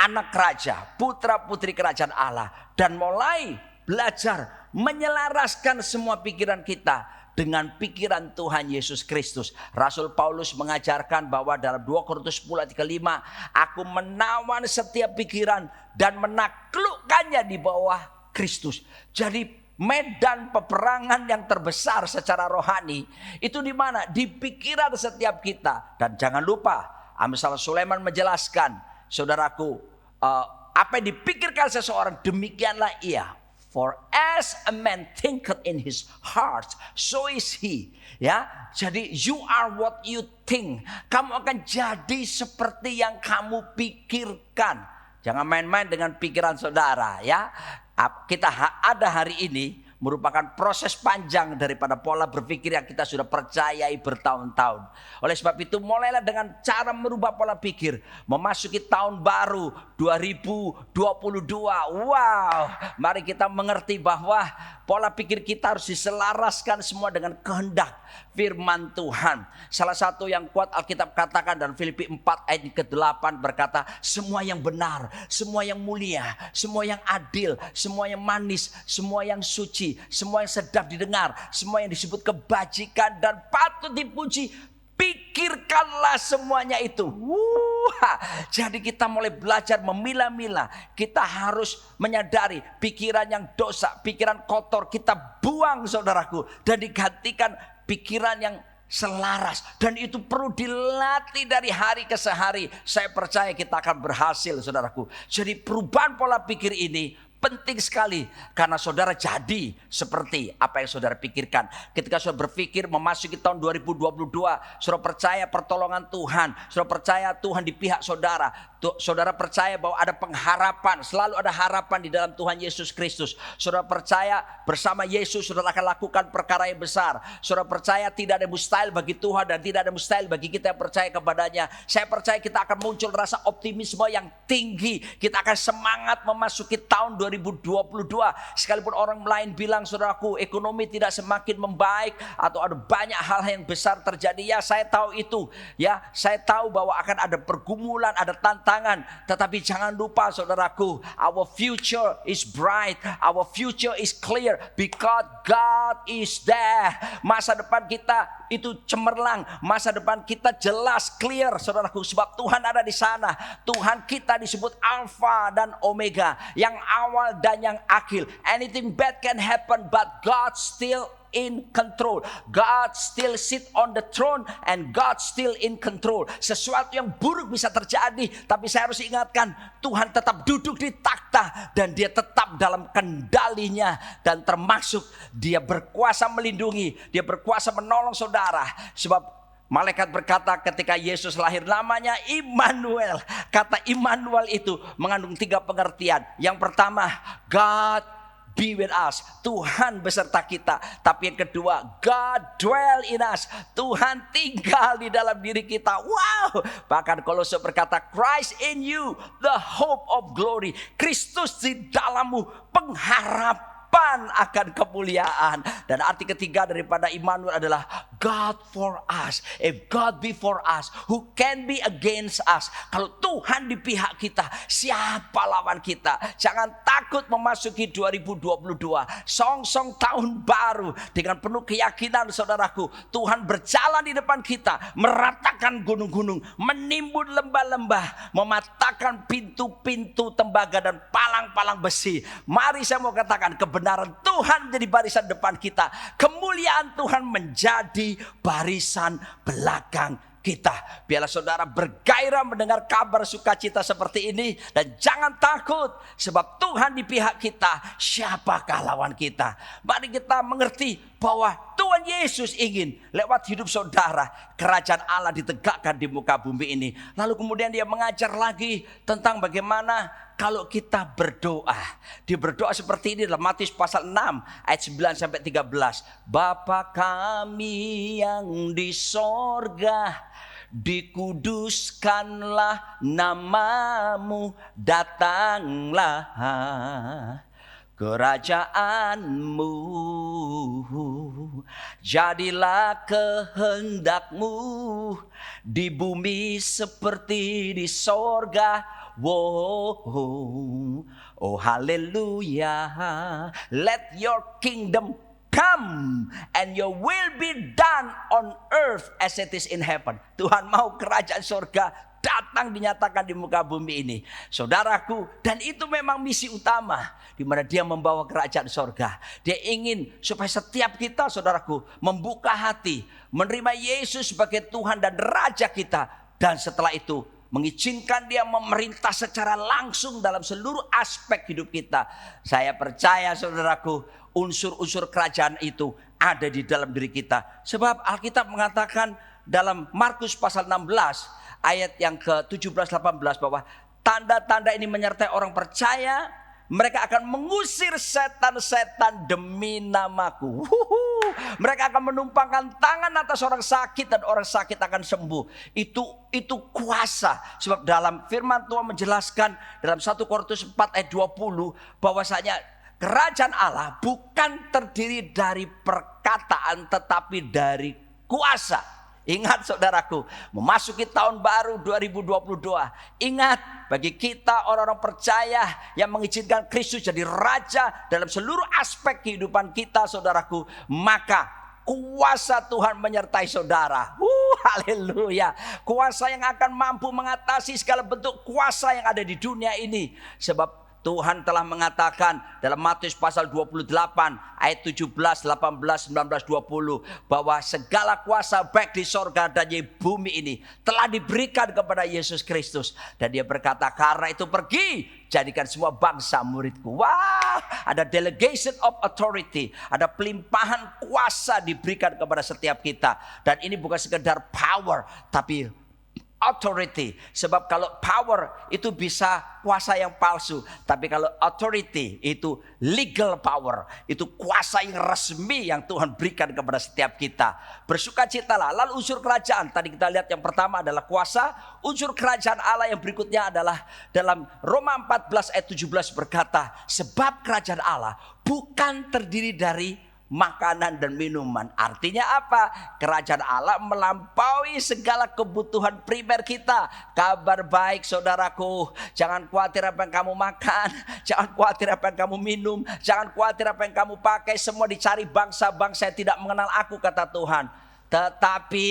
anak raja, putra putri kerajaan Allah, dan mulai belajar menyelaraskan semua pikiran kita dengan pikiran Tuhan Yesus Kristus. Rasul Paulus mengajarkan bahwa dalam 2 Korintus 10 ayat 35, aku menawan setiap pikiran dan menaklukkannya di bawah Kristus. Jadi medan peperangan yang terbesar secara rohani itu di mana? Di pikiran setiap kita. Dan jangan lupa, Amsal Sulaiman menjelaskan, saudaraku, apa yang dipikirkan seseorang demikianlah ia. For as a man thinketh in his heart, so is he. Ya, jadi you are what you think. Kamu akan jadi seperti yang kamu pikirkan. Jangan main-main dengan pikiran saudara, ya. Kita ada hari ini merupakan proses panjang daripada pola berpikir yang kita sudah percayai bertahun-tahun. Oleh sebab itu mulailah dengan cara merubah pola pikir. Memasuki tahun baru 2022. Wow, mari kita mengerti bahwa pola pikir kita harus diselaraskan semua dengan kehendak firman Tuhan. Salah satu yang kuat Alkitab katakan dalam Filipi 4 ayat ke-8 berkata, semua yang benar, semua yang mulia, semua yang adil, semua yang manis, semua yang suci, semua yang sedap didengar, semua yang disebut kebajikan dan patut dipuji, pikirkanlah semuanya itu. Jadi kita mulai belajar memilah-milah. Kita harus menyadari pikiran yang dosa, pikiran kotor kita buang, saudaraku, dan digantikan pikiran yang selaras. Dan itu perlu dilatih dari hari ke hari. Saya percaya kita akan berhasil, saudaraku. Jadi perubahan pola pikir ini penting sekali karena saudara jadi seperti apa yang saudara pikirkan. Ketika saudara berpikir memasuki tahun 2022, saudara percaya pertolongan Tuhan, saudara percaya Tuhan di pihak saudara, saudara percaya bahwa ada pengharapan, selalu ada harapan di dalam Tuhan Yesus Kristus. Saudara percaya bersama Yesus saudara akan lakukan perkara yang besar. Saudara percaya tidak ada mustahil bagi Tuhan dan tidak ada mustahil bagi kita yang percaya kepadanya. Saya percaya kita akan muncul rasa optimisme yang tinggi. Kita akan semangat memasuki tahun 2022. Sekalipun orang lain bilang, saudaraku, ekonomi tidak semakin membaik atau ada banyak hal yang besar terjadi. Ya, saya tahu itu. Ya, saya tahu bahwa akan ada pergumulan, ada tantangan. Tetapi jangan lupa, saudaraku, our future is bright. Our future is clear because God is there. Masa depan kita itu cemerlang. Masa depan kita jelas, clear, saudaraku, sebab Tuhan ada di sana. Tuhan kita disebut Alpha dan Omega, yang awal dan yang akhir. Anything bad can happen, but God still in control. God still sit on the throne and God still in control. Sesuatu yang buruk bisa terjadi, tapi saya harus ingatkan, Tuhan tetap duduk di takhta dan dia tetap dalam kendalinya, dan termasuk dia berkuasa melindungi, dia berkuasa menolong saudara. Sebab malaikat berkata ketika Yesus lahir, namanya Immanuel. Kata Immanuel itu mengandung 3 pengertian. Yang pertama, God be with us, Tuhan beserta kita. Tapi yang kedua, God dwell in us, Tuhan tinggal di dalam diri kita. Wow. Bahkan Kolose berkata, Christ in you, the hope of glory. Kristus di dalammu, pengharapan akan kemuliaan. Dan arti ketiga daripada Immanuel adalah God for us. If God be for us, who can be against us? Kalau Tuhan di pihak kita, siapa lawan kita? Jangan takut memasuki 2022. Song-song tahun baru dengan penuh keyakinan, saudaraku. Tuhan berjalan di depan kita, meratakan gunung-gunung, menimbun lembah-lembah, mematahkan pintu-pintu tembaga dan palang-palang besi. Mari saya mau katakan, kebenaran Tuhan menjadi barisan depan kita. Kemuliaan Tuhan menjadi barisan belakang kita. Biarlah saudara bergairah mendengar kabar sukacita seperti ini. Dan jangan takut, sebab Tuhan di pihak kita. Siapakah lawan kita? Mari kita mengerti bahwa Tuhan Yesus ingin lewat hidup saudara kerajaan Allah ditegakkan di muka bumi ini. Lalu kemudian dia mengajar lagi tentang bagaimana kalau kita berdoa. Dia berdoa seperti ini dalam Matius pasal 6 ayat 9 sampai 13. Bapa kami yang di sorga, dikuduskanlah namamu, datanglah kerajaanmu, jadilah kehendakmu di bumi seperti di sorga. Wow, oh haleluya. Let your kingdom come and your will be done on earth as it is in heaven. Tuhan mau kerajaan surga datang dinyatakan di muka bumi ini, saudaraku. Dan itu memang misi utama, di mana dia membawa kerajaan surga. Dia ingin supaya setiap kita, saudaraku, membuka hati, menerima Yesus sebagai Tuhan dan Raja kita. Dan setelah itu mengizinkan dia memerintah secara langsung dalam seluruh aspek hidup kita. Saya percaya, saudaraku, unsur-unsur kerajaan itu ada di dalam diri kita. Sebab Alkitab mengatakan dalam Markus pasal 16 ayat yang ke-17-18 bahwa tanda-tanda ini menyertai orang percaya. Mereka akan mengusir setan-setan demi namaku. Mereka akan menumpangkan tangan atas orang sakit dan orang sakit akan sembuh. Itu kuasa. Sebab dalam firman Tuhan menjelaskan dalam 1 Korintus 4 ayat 20 bahwasanya kerajaan Allah bukan terdiri dari perkataan tetapi dari kuasa. Ingat saudaraku, memasuki tahun baru 2022. Ingat, bagi kita orang-orang percaya yang mengizinkan Kristus jadi Raja dalam seluruh aspek kehidupan kita, saudaraku, maka kuasa Tuhan menyertai saudara. Haleluya. Kuasa yang akan mampu mengatasi segala bentuk kuasa yang ada di dunia ini. Sebab Tuhan telah mengatakan dalam Matius pasal 28 ayat 17, 18, 19, 20 bahwa segala kuasa baik di sorga dan di bumi ini telah diberikan kepada Yesus Kristus. Dan dia berkata, karena itu pergi, jadikan semua bangsa muridku. Wah, ada delegation of authority, ada pelimpahan kuasa diberikan kepada setiap kita. Dan ini bukan sekedar power, tapi authority. Sebab kalau power itu bisa kuasa yang palsu, tapi kalau authority itu legal power, itu kuasa yang resmi yang Tuhan berikan kepada setiap kita. Bersukacitalah. Lalu unsur kerajaan, tadi kita lihat yang pertama adalah kuasa. Unsur kerajaan Allah yang berikutnya adalah dalam Roma 14 ayat 17 berkata, sebab kerajaan Allah bukan terdiri dari makanan dan minuman. Artinya apa? Kerajaan Allah melampaui segala kebutuhan primer kita. Kabar baik saudaraku, jangan khawatir apa yang kamu makan, jangan khawatir apa yang kamu minum, jangan khawatir apa yang kamu pakai. Semua dicari bangsa-bangsa yang tidak mengenal aku, kata Tuhan. Tetapi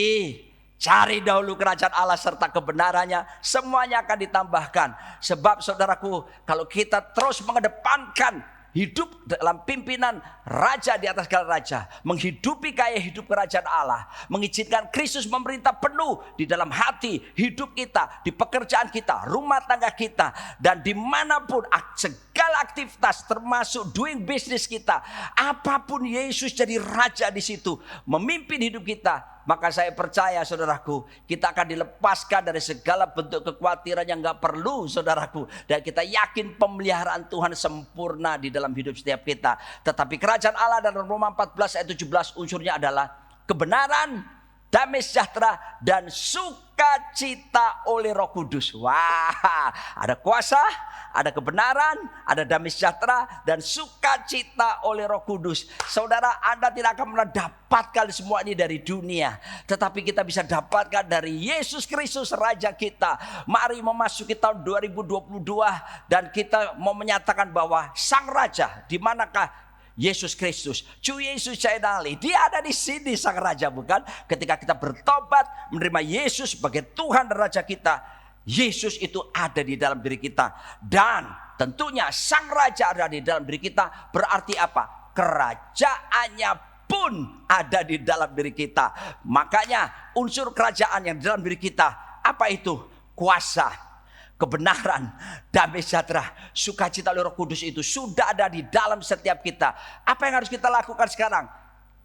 cari dahulu kerajaan Allah serta kebenarannya, semuanya akan ditambahkan. Sebab saudaraku, kalau kita terus mengedepankan hidup dalam pimpinan raja di atas segala raja, menghidupi gaya hidup kerajaan Allah, mengizinkan Kristus memerintah penuh di dalam hati, hidup kita, di pekerjaan kita, rumah tangga kita, dan dimanapun segala aktivitas termasuk doing business kita, apapun Yesus jadi raja di situ, memimpin hidup kita. Maka saya percaya saudaraku, kita akan dilepaskan dari segala bentuk kekhawatiran yang gak perlu saudaraku. Dan kita yakin pemeliharaan Tuhan sempurna di dalam hidup setiap kita. Tetapi kerajaan Allah dalam Roma 14 ayat 17 unsurnya adalah kebenaran, damai sejahtera, dan sukacita oleh Roh Kudus. Wah, ada kuasa, ada kebenaran, ada damai sejahtera, dan sukacita oleh Roh Kudus. Saudara, Anda tidak akan pernah dapatkan semua ini dari dunia, tetapi kita bisa dapatkan dari Yesus Kristus Raja kita. Mari memasuki tahun 2022 dan kita mau menyatakan bahwa Sang Raja, di manakah Yesus Kristus, Cu Yesus Cainali, dia ada di sini Sang Raja, bukan? Ketika kita bertobat, menerima Yesus sebagai Tuhan dan Raja kita, Yesus itu ada di dalam diri kita. Dan tentunya Sang Raja ada di dalam diri kita, berarti apa? Kerajaannya pun ada di dalam diri kita. Makanya unsur kerajaan yang di dalam diri kita, apa itu? Kuasa, kebenaran, damai sejahtera, sukacita oleh Roh Kudus itu sudah ada di dalam setiap kita. Apa yang harus kita lakukan sekarang?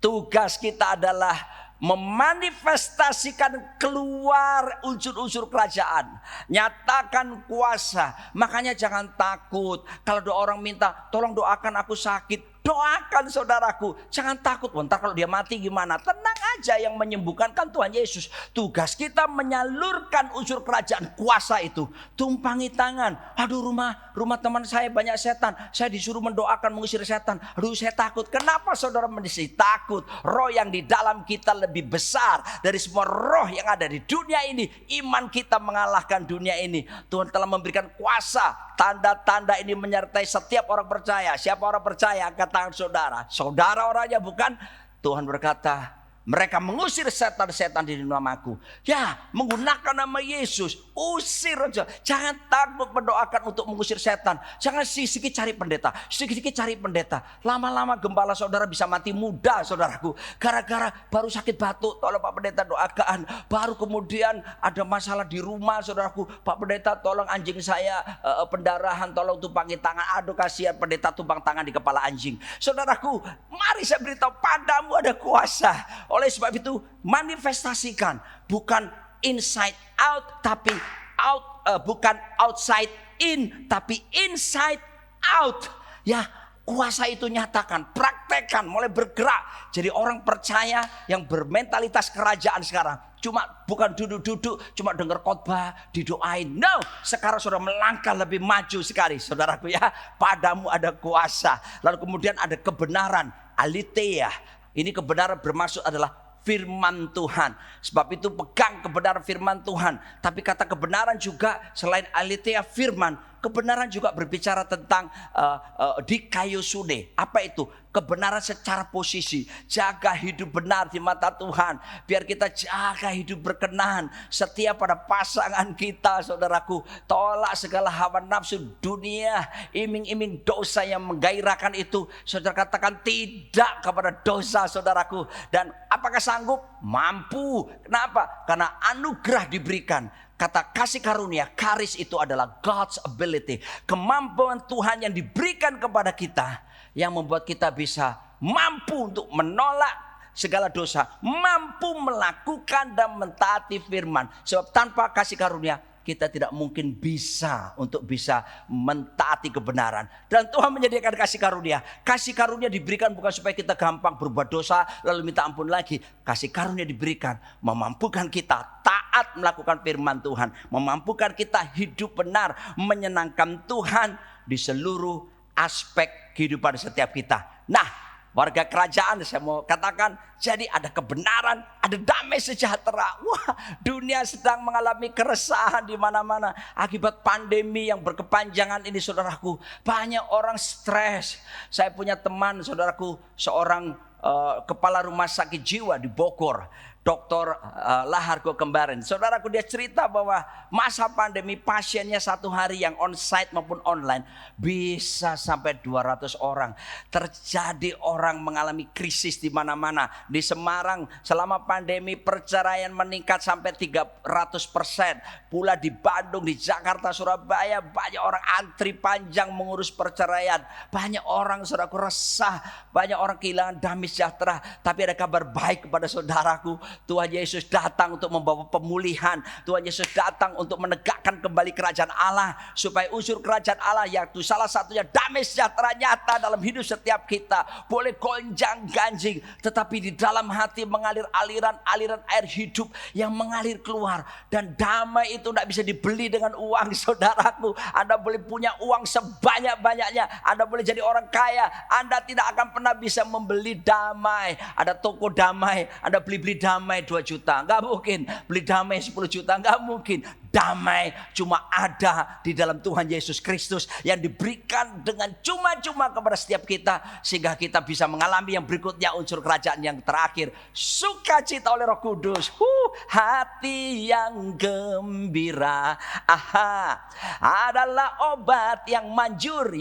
Tugas kita adalah memanifestasikan keluar unsur-unsur kerajaan. Nyatakan kuasa. Makanya jangan takut. Kalau doa orang minta, tolong doakan aku sakit. Doakan saudaraku. Jangan takut. Ntar kalau dia mati gimana? Tenang aja, yang menyembuhkan kan Tuhan Yesus. Tugas kita menyalurkan unsur kerajaan kuasa itu. Tumpangi tangan. Aduh, rumah teman saya banyak setan. Saya disuruh mendoakan mengusir setan. Aduh, saya takut. Kenapa saudara mesti takut? Roh yang di dalam kita lebih besar dari semua roh yang ada di dunia ini. Iman kita mengalahkan dunia ini. Tuhan telah memberikan kuasa. Tanda-tanda ini menyertai setiap orang percaya. Siapa orang percaya? Angkat tangan saudara. Saudara orangnya bukan? Tuhan berkata, mereka mengusir setan-setan di namaku. Ya, menggunakan nama Yesus. Usir aja. Jangan takut mendoakan untuk mengusir setan. Jangan sedikit cari pendeta. Sedikit cari pendeta. Lama-lama gembala saudara bisa mati muda, saudaraku. Gara-gara baru sakit batuk, tolong Pak Pendeta doakan. Baru kemudian ada masalah di rumah, saudaraku. Pak Pendeta tolong anjing saya pendarahan, tolong tumpangi tangan. Aduh, kasihan pendeta tumpang tangan di kepala anjing. Saudaraku, mari saya beritahu padamu ada kuasa. Oleh sebab itu manifestasikan, bukan inside out, tapi bukan outside in, tapi inside out. Ya, kuasa itu nyatakan, praktekkan, mulai bergerak. Jadi orang percaya yang bermentalitas kerajaan sekarang. Cuma bukan duduk-duduk, cuma dengar khotbah, didoain. No, sekarang sudah melangkah lebih maju sekali, saudaraku ya. Padamu ada kuasa. Lalu kemudian ada kebenaran, aletheia. Ini kebenaran bermaksud adalah firman Tuhan. Sebab itu pegang kebenaran firman Tuhan. Tapi kata kebenaran juga selain aletheia firman, kebenaran juga berbicara tentang dikaiosune. Apa itu? Kebenaran secara posisi. Jaga hidup benar di mata Tuhan. Biar kita jaga hidup berkenan setia pada pasangan kita, saudaraku. Tolak segala hawa nafsu dunia, iming-iming dosa yang menggairahkan itu. Saudara katakan tidak kepada dosa, saudaraku. Dan apakah sanggup? Mampu. Kenapa? Karena anugerah diberikan. Kata kasih karunia, charis itu adalah God's ability. Kemampuan Tuhan yang diberikan kepada kita. Yang membuat kita bisa mampu untuk menolak segala dosa. Mampu melakukan dan mentaati firman. Sebab tanpa kasih karunia kita tidak mungkin bisa mentaati kebenaran. Dan Tuhan menyediakan kasih karunia. Kasih karunia diberikan bukan supaya kita gampang berbuat dosa lalu minta ampun lagi. Kasih karunia diberikan memampukan kita taat melakukan firman Tuhan. Memampukan kita hidup benar, menyenangkan Tuhan di seluruh aspek kehidupan setiap kita. Nah, warga kerajaan saya mau katakan, jadi ada kebenaran, ada damai sejahtera. Wah, dunia sedang mengalami keresahan di mana-mana akibat pandemi yang berkepanjangan ini, saudaraku. Banyak orang stres. Saya punya teman, saudaraku, seorang kepala rumah sakit jiwa di Bogor. Dr. Lahargo kemarin. Saudaraku, dia cerita bahwa masa pandemi pasiennya satu hari yang on-site maupun online bisa sampai 200 orang. Terjadi orang mengalami krisis di mana-mana. Di Semarang selama pandemi perceraian meningkat sampai 300%. Pula di Bandung, di Jakarta, Surabaya banyak orang antri panjang mengurus perceraian. Banyak orang, saudaraku, resah. Banyak orang kehilangan damai sejahtera. Tapi ada kabar baik kepada saudaraku. Tuhan Yesus datang untuk membawa pemulihan. Tuhan Yesus datang untuk menegakkan kembali kerajaan Allah. Supaya unsur kerajaan Allah, yaitu salah satunya damai sejahtera nyata dalam hidup setiap kita. Boleh gonjang ganjing, tetapi di dalam hati mengalir aliran air hidup yang mengalir keluar. Dan damai itu tidak bisa dibeli dengan uang, saudaraku. Anda boleh punya uang sebanyak-banyaknya. Anda boleh jadi orang kaya. Anda tidak akan pernah bisa membeli damai. Ada toko damai, Anda beli damai 2 juta, nggak mungkin. Beli damai 10 juta, nggak mungkin. Damai cuma ada di dalam Tuhan Yesus Kristus yang diberikan dengan cuma-cuma kepada setiap kita, sehingga kita bisa mengalami yang berikutnya, unsur kerajaan yang terakhir, sukacita oleh Roh Kudus. Hati yang gembira, adalah obat yang manjur,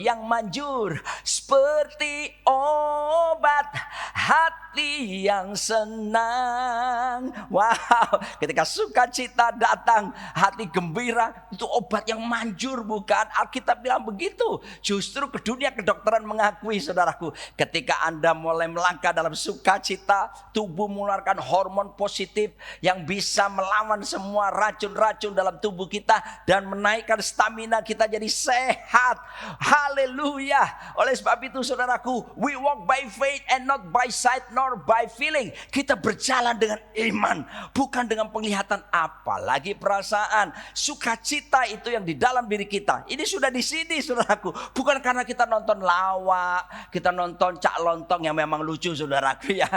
seperti obat hati yang senang. Wow, ketika sukacita datang, hati hati gembira itu obat yang manjur, bukan? Alkitab bilang begitu. Justru ke dunia kedokteran mengakui, saudaraku, ketika Anda mulai melangkah dalam sukacita, tubuh mengeluarkan hormon positif yang bisa melawan semua racun-racun dalam tubuh kita dan menaikkan stamina kita jadi sehat. Haleluya. Oleh sebab itu, saudaraku, we walk by faith and not by sight nor by feeling. Kita berjalan dengan iman, bukan dengan penglihatan, apalagi perasaan. Sukacita itu yang di dalam diri kita. Ini sudah di sini, saudaraku. Bukan karena kita nonton lawak, kita nonton Cak Lontong yang memang lucu, saudaraku, ya.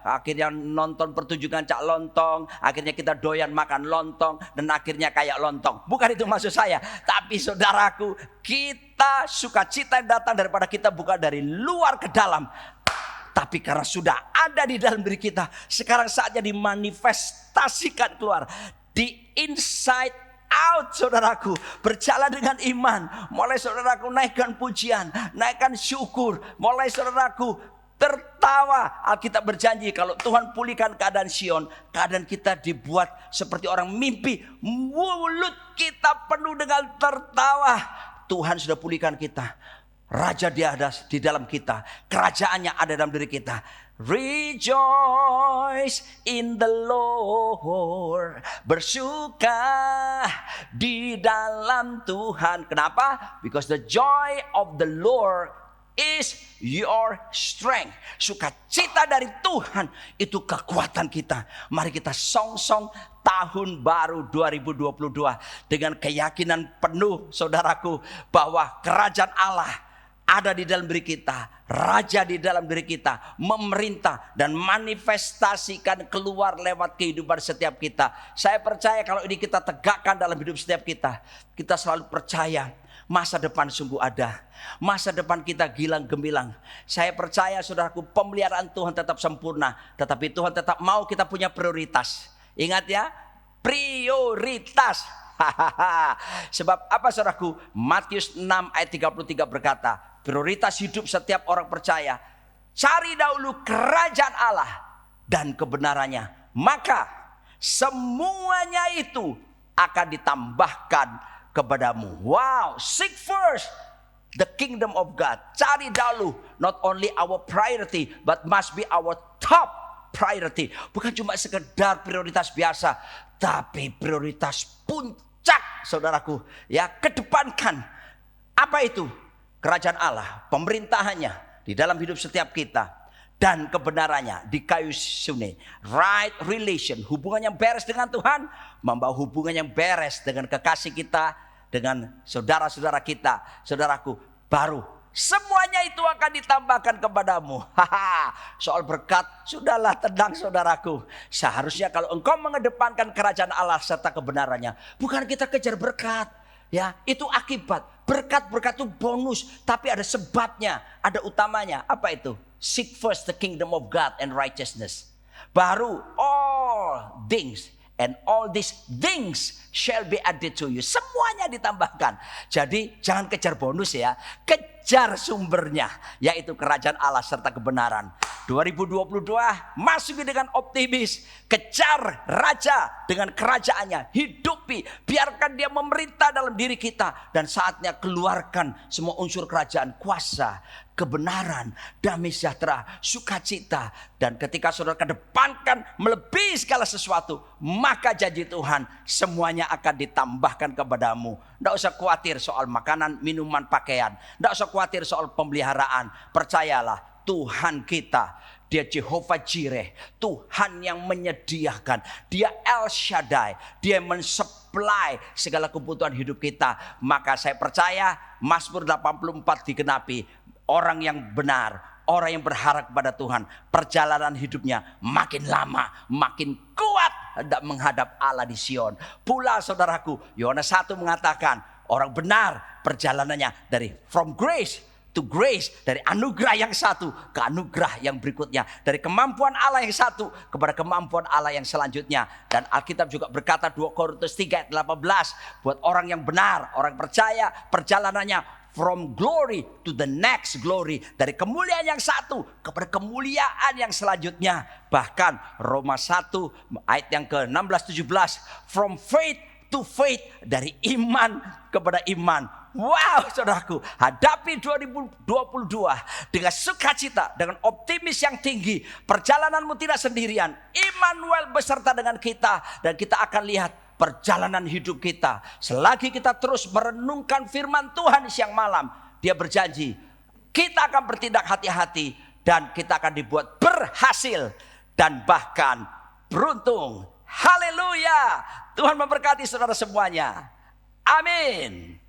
Akhirnya nonton pertunjukan Cak Lontong, akhirnya kita doyan makan lontong dan akhirnya kayak lontong. Bukan itu maksud saya. Tapi saudaraku, kita sukacita yang datang daripada kita bukan dari luar ke dalam, tapi karena sudah ada di dalam diri kita, sekarang saatnya dimanifestasikan keluar. Di inside out, saudaraku. Berjalan dengan iman. Mulai saudaraku naikkan pujian, naikkan syukur. Mulai saudaraku tertawa. Alkitab berjanji kalau Tuhan pulihkan keadaan Sion, keadaan kita dibuat seperti orang mimpi. Mulut kita penuh dengan tertawa. Tuhan sudah pulihkan kita. Raja di dalam kita, kerajaannya ada dalam diri kita. Rejoice in the Lord. Bersuka di dalam Tuhan. Kenapa? Because the joy of the Lord is your strength. Sukacita dari Tuhan itu kekuatan kita. Mari kita song-song tahun baru 2022 dengan keyakinan penuh, saudaraku, bahwa kerajaan Allah ada di dalam diri kita, raja di dalam diri kita, memerintah dan manifestasikan keluar lewat kehidupan setiap kita. Saya percaya kalau ini kita tegakkan dalam hidup setiap kita, kita selalu percaya masa depan sungguh ada. Masa depan kita gilang gemilang. Saya percaya, saudaraku, pemeliharaan Tuhan tetap sempurna, tetapi Tuhan tetap mau kita punya prioritas. Ingat ya, prioritas. Sebab apa, saudaraku? Matius 6 ayat 33 berkata, prioritas hidup setiap orang percaya, cari dahulu kerajaan Allah dan kebenarannya, maka semuanya itu akan ditambahkan kepadamu. Wow, seek first the kingdom of God. Cari dahulu, not only our priority, but must be our top priority. Bukan cuma sekedar prioritas biasa, tapi prioritas puncak, saudaraku. Ya, kedepankan. Apa itu? Kerajaan Allah, pemerintahannya di dalam hidup setiap kita, dan kebenarannya di kayu sune. Right relation, hubungan yang beres dengan Tuhan, membawa hubungan yang beres dengan kekasih kita, dengan saudara-saudara kita. Saudaraku, baru semuanya itu akan ditambahkan kepadamu. Soal berkat, sudahlah, tenang, saudaraku. Seharusnya kalau engkau mengedepankan kerajaan Allah serta kebenarannya, bukan kita kejar berkat. Ya, itu akibat. Berkat-berkat itu bonus, tapi ada sebabnya, ada utamanya. Apa itu? Seek first the kingdom of God and righteousness. Baru all things and all these things shall be added to you. Semuanya ditambahkan. Jadi jangan kejar bonus ya, kejar sumbernya, yaitu kerajaan Allah serta kebenaran. 2022 masuki dengan optimis, kejar raja dengan kerajaannya, hidupi, biarkan dia memerintah dalam diri kita, dan saatnya keluarkan semua unsur kerajaan, kuasa, kebenaran, damai sejahtera, sukacita. Dan ketika saudara kedepankan melebihi segala sesuatu, maka janji Tuhan semuanya akan ditambahkan kepadamu. Tidak usah khawatir soal makanan, minuman, pakaian. Tidak usah khawatir soal pemeliharaan. Percayalah, Tuhan kita, Dia Jehovah Jireh, Tuhan yang menyediakan. Dia El Shaddai, Dia mensupply segala kebutuhan hidup kita. Maka saya percaya Mazmur 84 digenapi. Orang yang benar, orang yang berharap kepada Tuhan, perjalanan hidupnya makin lama, makin kuat hendak menghadap Allah di Sion. Pula saudaraku, Yohanes 1 mengatakan, orang benar perjalanannya dari from grace to grace, dari anugerah yang satu ke anugerah yang berikutnya, dari kemampuan Allah yang satu kepada kemampuan Allah yang selanjutnya. Dan Alkitab juga berkata 2 Korintus 3 ayat 18, buat orang yang benar, orang percaya, perjalanannya from glory to the next glory, dari kemuliaan yang satu kepada kemuliaan yang selanjutnya. Bahkan Roma 1 ayat yang ke-16-17, from faith to faith, dari iman kepada iman. Wow, saudaraku, hadapi 2022 dengan sukacita, dengan optimis yang tinggi. Perjalananmu tidak sendirian. Immanuel beserta dengan kita, dan kita akan lihat perjalanan hidup kita. Selagi kita terus merenungkan firman Tuhan siang malam, Dia berjanji kita akan bertindak hati-hati dan kita akan dibuat berhasil dan bahkan beruntung. Haleluya. Tuhan memberkati saudara semuanya. Amin.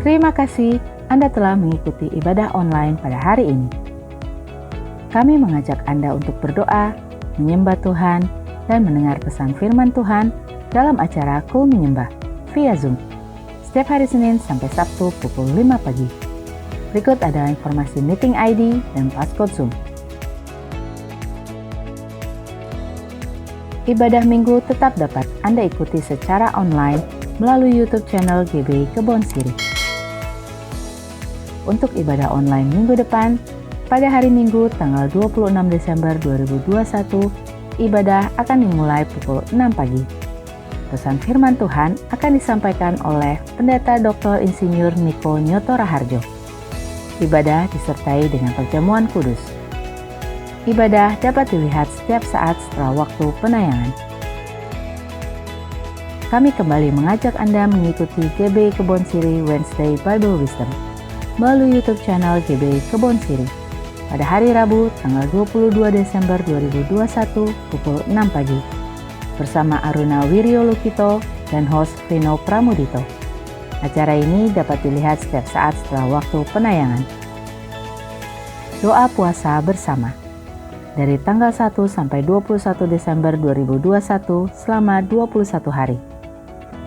Terima kasih Anda telah mengikuti ibadah online pada hari ini. Kami mengajak Anda untuk berdoa, menyembah Tuhan, dan mendengar pesan firman Tuhan dalam acara Kul Menyembah via Zoom setiap hari Senin sampai Sabtu pukul 5 pagi. Berikut adalah informasi meeting ID dan passcode Zoom. Ibadah minggu tetap dapat Anda ikuti secara online melalui YouTube channel GBI Kebon Siri. Untuk ibadah online minggu depan, pada hari Minggu tanggal 26 Desember 2021, ibadah akan dimulai pukul 6 pagi. Pesan firman Tuhan akan disampaikan oleh Pendeta Dr. Insinyur Niko Nyoto Raharjo. Ibadah disertai dengan perjamuan kudus. Ibadah dapat dilihat setiap saat setelah waktu penayangan. Kami kembali mengajak Anda mengikuti GBI Kebon Siri Wednesday Bible Wisdom melalui YouTube channel GBI Kebon Siri pada hari Rabu tanggal 22 Desember 2021 pukul 6 pagi bersama Aruna Wiryo Lukito dan host Vino Pramudito. Acara ini dapat dilihat setiap saat setelah waktu penayangan. Doa puasa bersama dari tanggal 1 sampai 21 Desember 2021 selama 21 hari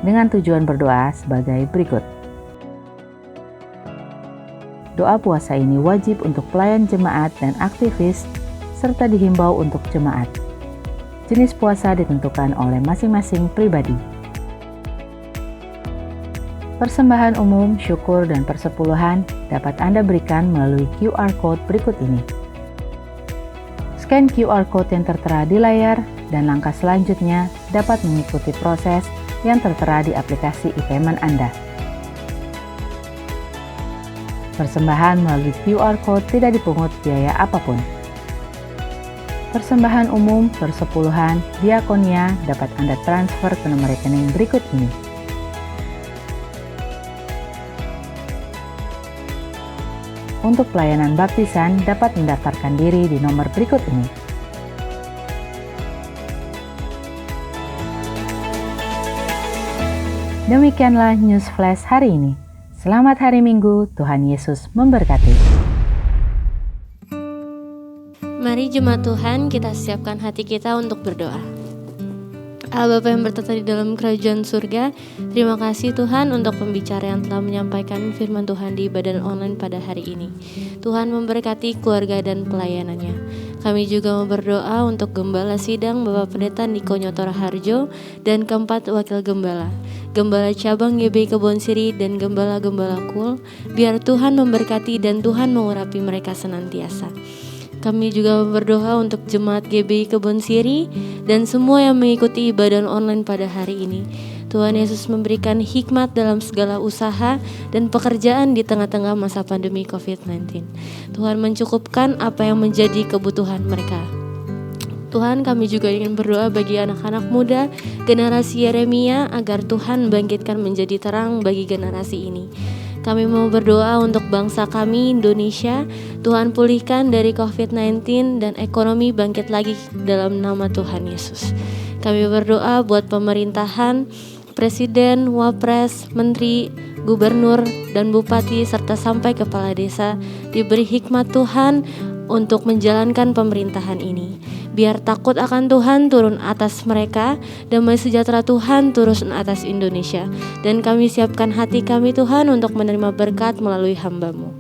dengan tujuan berdoa sebagai berikut. Doa puasa ini wajib untuk pelayan jemaat dan aktivis, serta dihimbau untuk jemaat. Jenis puasa ditentukan oleh masing-masing pribadi. Persembahan umum, syukur, dan persepuluhan dapat Anda berikan melalui QR Code berikut ini. Scan QR Code yang tertera di layar, dan langkah selanjutnya dapat mengikuti proses yang tertera di aplikasi e-payment Anda. Persembahan melalui QR Code tidak dipungut biaya apapun. Persembahan umum, persepuluhan, diakonia dapat Anda transfer ke nomor rekening berikut ini. Untuk pelayanan baptisan dapat mendaftarkan diri di nomor berikut ini. Demikianlah News Flash hari ini. Selamat hari Minggu, Tuhan Yesus memberkati. Mari jemaat Tuhan, kita siapkan hati kita untuk berdoa. Allah Bapa yang bertata di dalam kerajaan surga, terima kasih Tuhan untuk pembicara yang telah menyampaikan firman Tuhan di ibadah online pada hari ini. Tuhan memberkati keluarga dan pelayanannya. Kami juga mau berdoa untuk Gembala Sidang Bapak Pendeta Niko Nyoto Raharjo dan keempat wakil Gembala cabang GBI Kebon Siri dan Gembala-Gembala Kul, biar Tuhan memberkati dan Tuhan mengurapi mereka senantiasa. Kami juga berdoa untuk jemaat GBI Kebon Siri dan semua yang mengikuti ibadah online pada hari ini. Tuhan Yesus memberikan hikmat dalam segala usaha dan pekerjaan di tengah-tengah masa pandemi COVID-19. Tuhan mencukupkan apa yang menjadi kebutuhan mereka. Tuhan, kami juga ingin berdoa bagi anak-anak muda, generasi Yeremia, agar Tuhan bangkitkan menjadi terang bagi generasi ini. Kami mau berdoa untuk bangsa kami, Indonesia. Tuhan pulihkan dari COVID-19 dan ekonomi bangkit lagi dalam nama Tuhan Yesus. Kami berdoa buat pemerintahan, Presiden, Wapres, Menteri, Gubernur, dan Bupati, serta sampai kepala desa diberi hikmat Tuhan untuk menjalankan pemerintahan ini. Biar takut akan Tuhan turun atas mereka, damai sejahtera Tuhan turun atas Indonesia. Dan kami siapkan hati kami Tuhan untuk menerima berkat melalui hamba-Mu.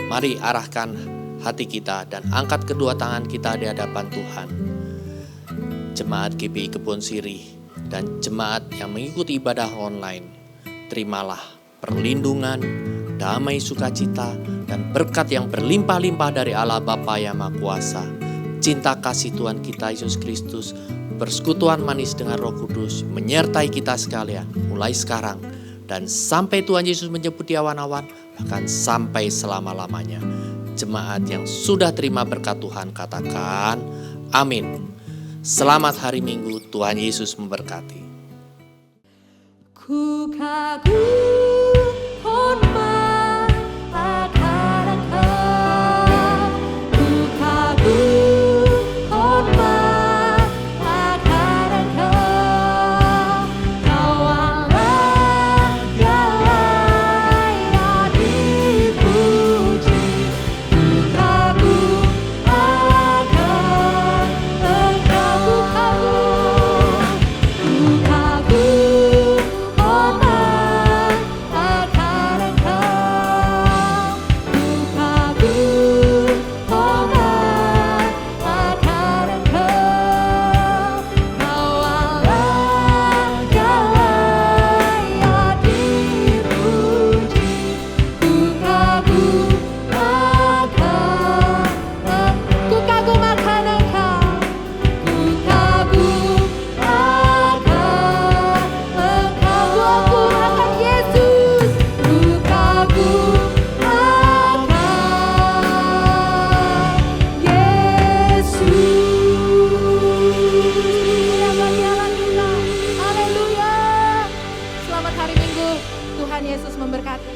Mari arahkan hati kita dan angkat kedua tangan kita di hadapan Tuhan. Jemaat GBI Kebon Siri dan jemaat yang mengikuti ibadah online, terimalah perlindungan, damai sukacita, dan berkat yang berlimpah-limpah dari Allah Bapa yang Maha Kuasa. cinta kasih Tuhan kita Yesus Kristus, persekutuan manis dengan Roh Kudus menyertai kita sekalian mulai sekarang dan sampai Tuhan Yesus menjemput di awan-awan, bahkan sampai selama-lamanya. Jemaat yang sudah terima berkat Tuhan katakan amin. Selamat hari Minggu, Tuhan Yesus memberkati. Ku kagum hormat akan Engkau, ku kagum hormat akan Engkau, Kau Allah yang layak dipuji. Ku kagum akan Engkau, ku kagum hormat akan Engkau, ku kagum hormat akan Engkau, Kau Allah yang layak dipuji. Ku kagum akan Engkau, ku kagum akan Engkau, ku kagum akan Engkau, ku agung akan Yesus, ku kagum akan Yesus. Yang bagi Allah kita, haleluya. Selamat hari Minggu, Tuhan Yesus memberkati.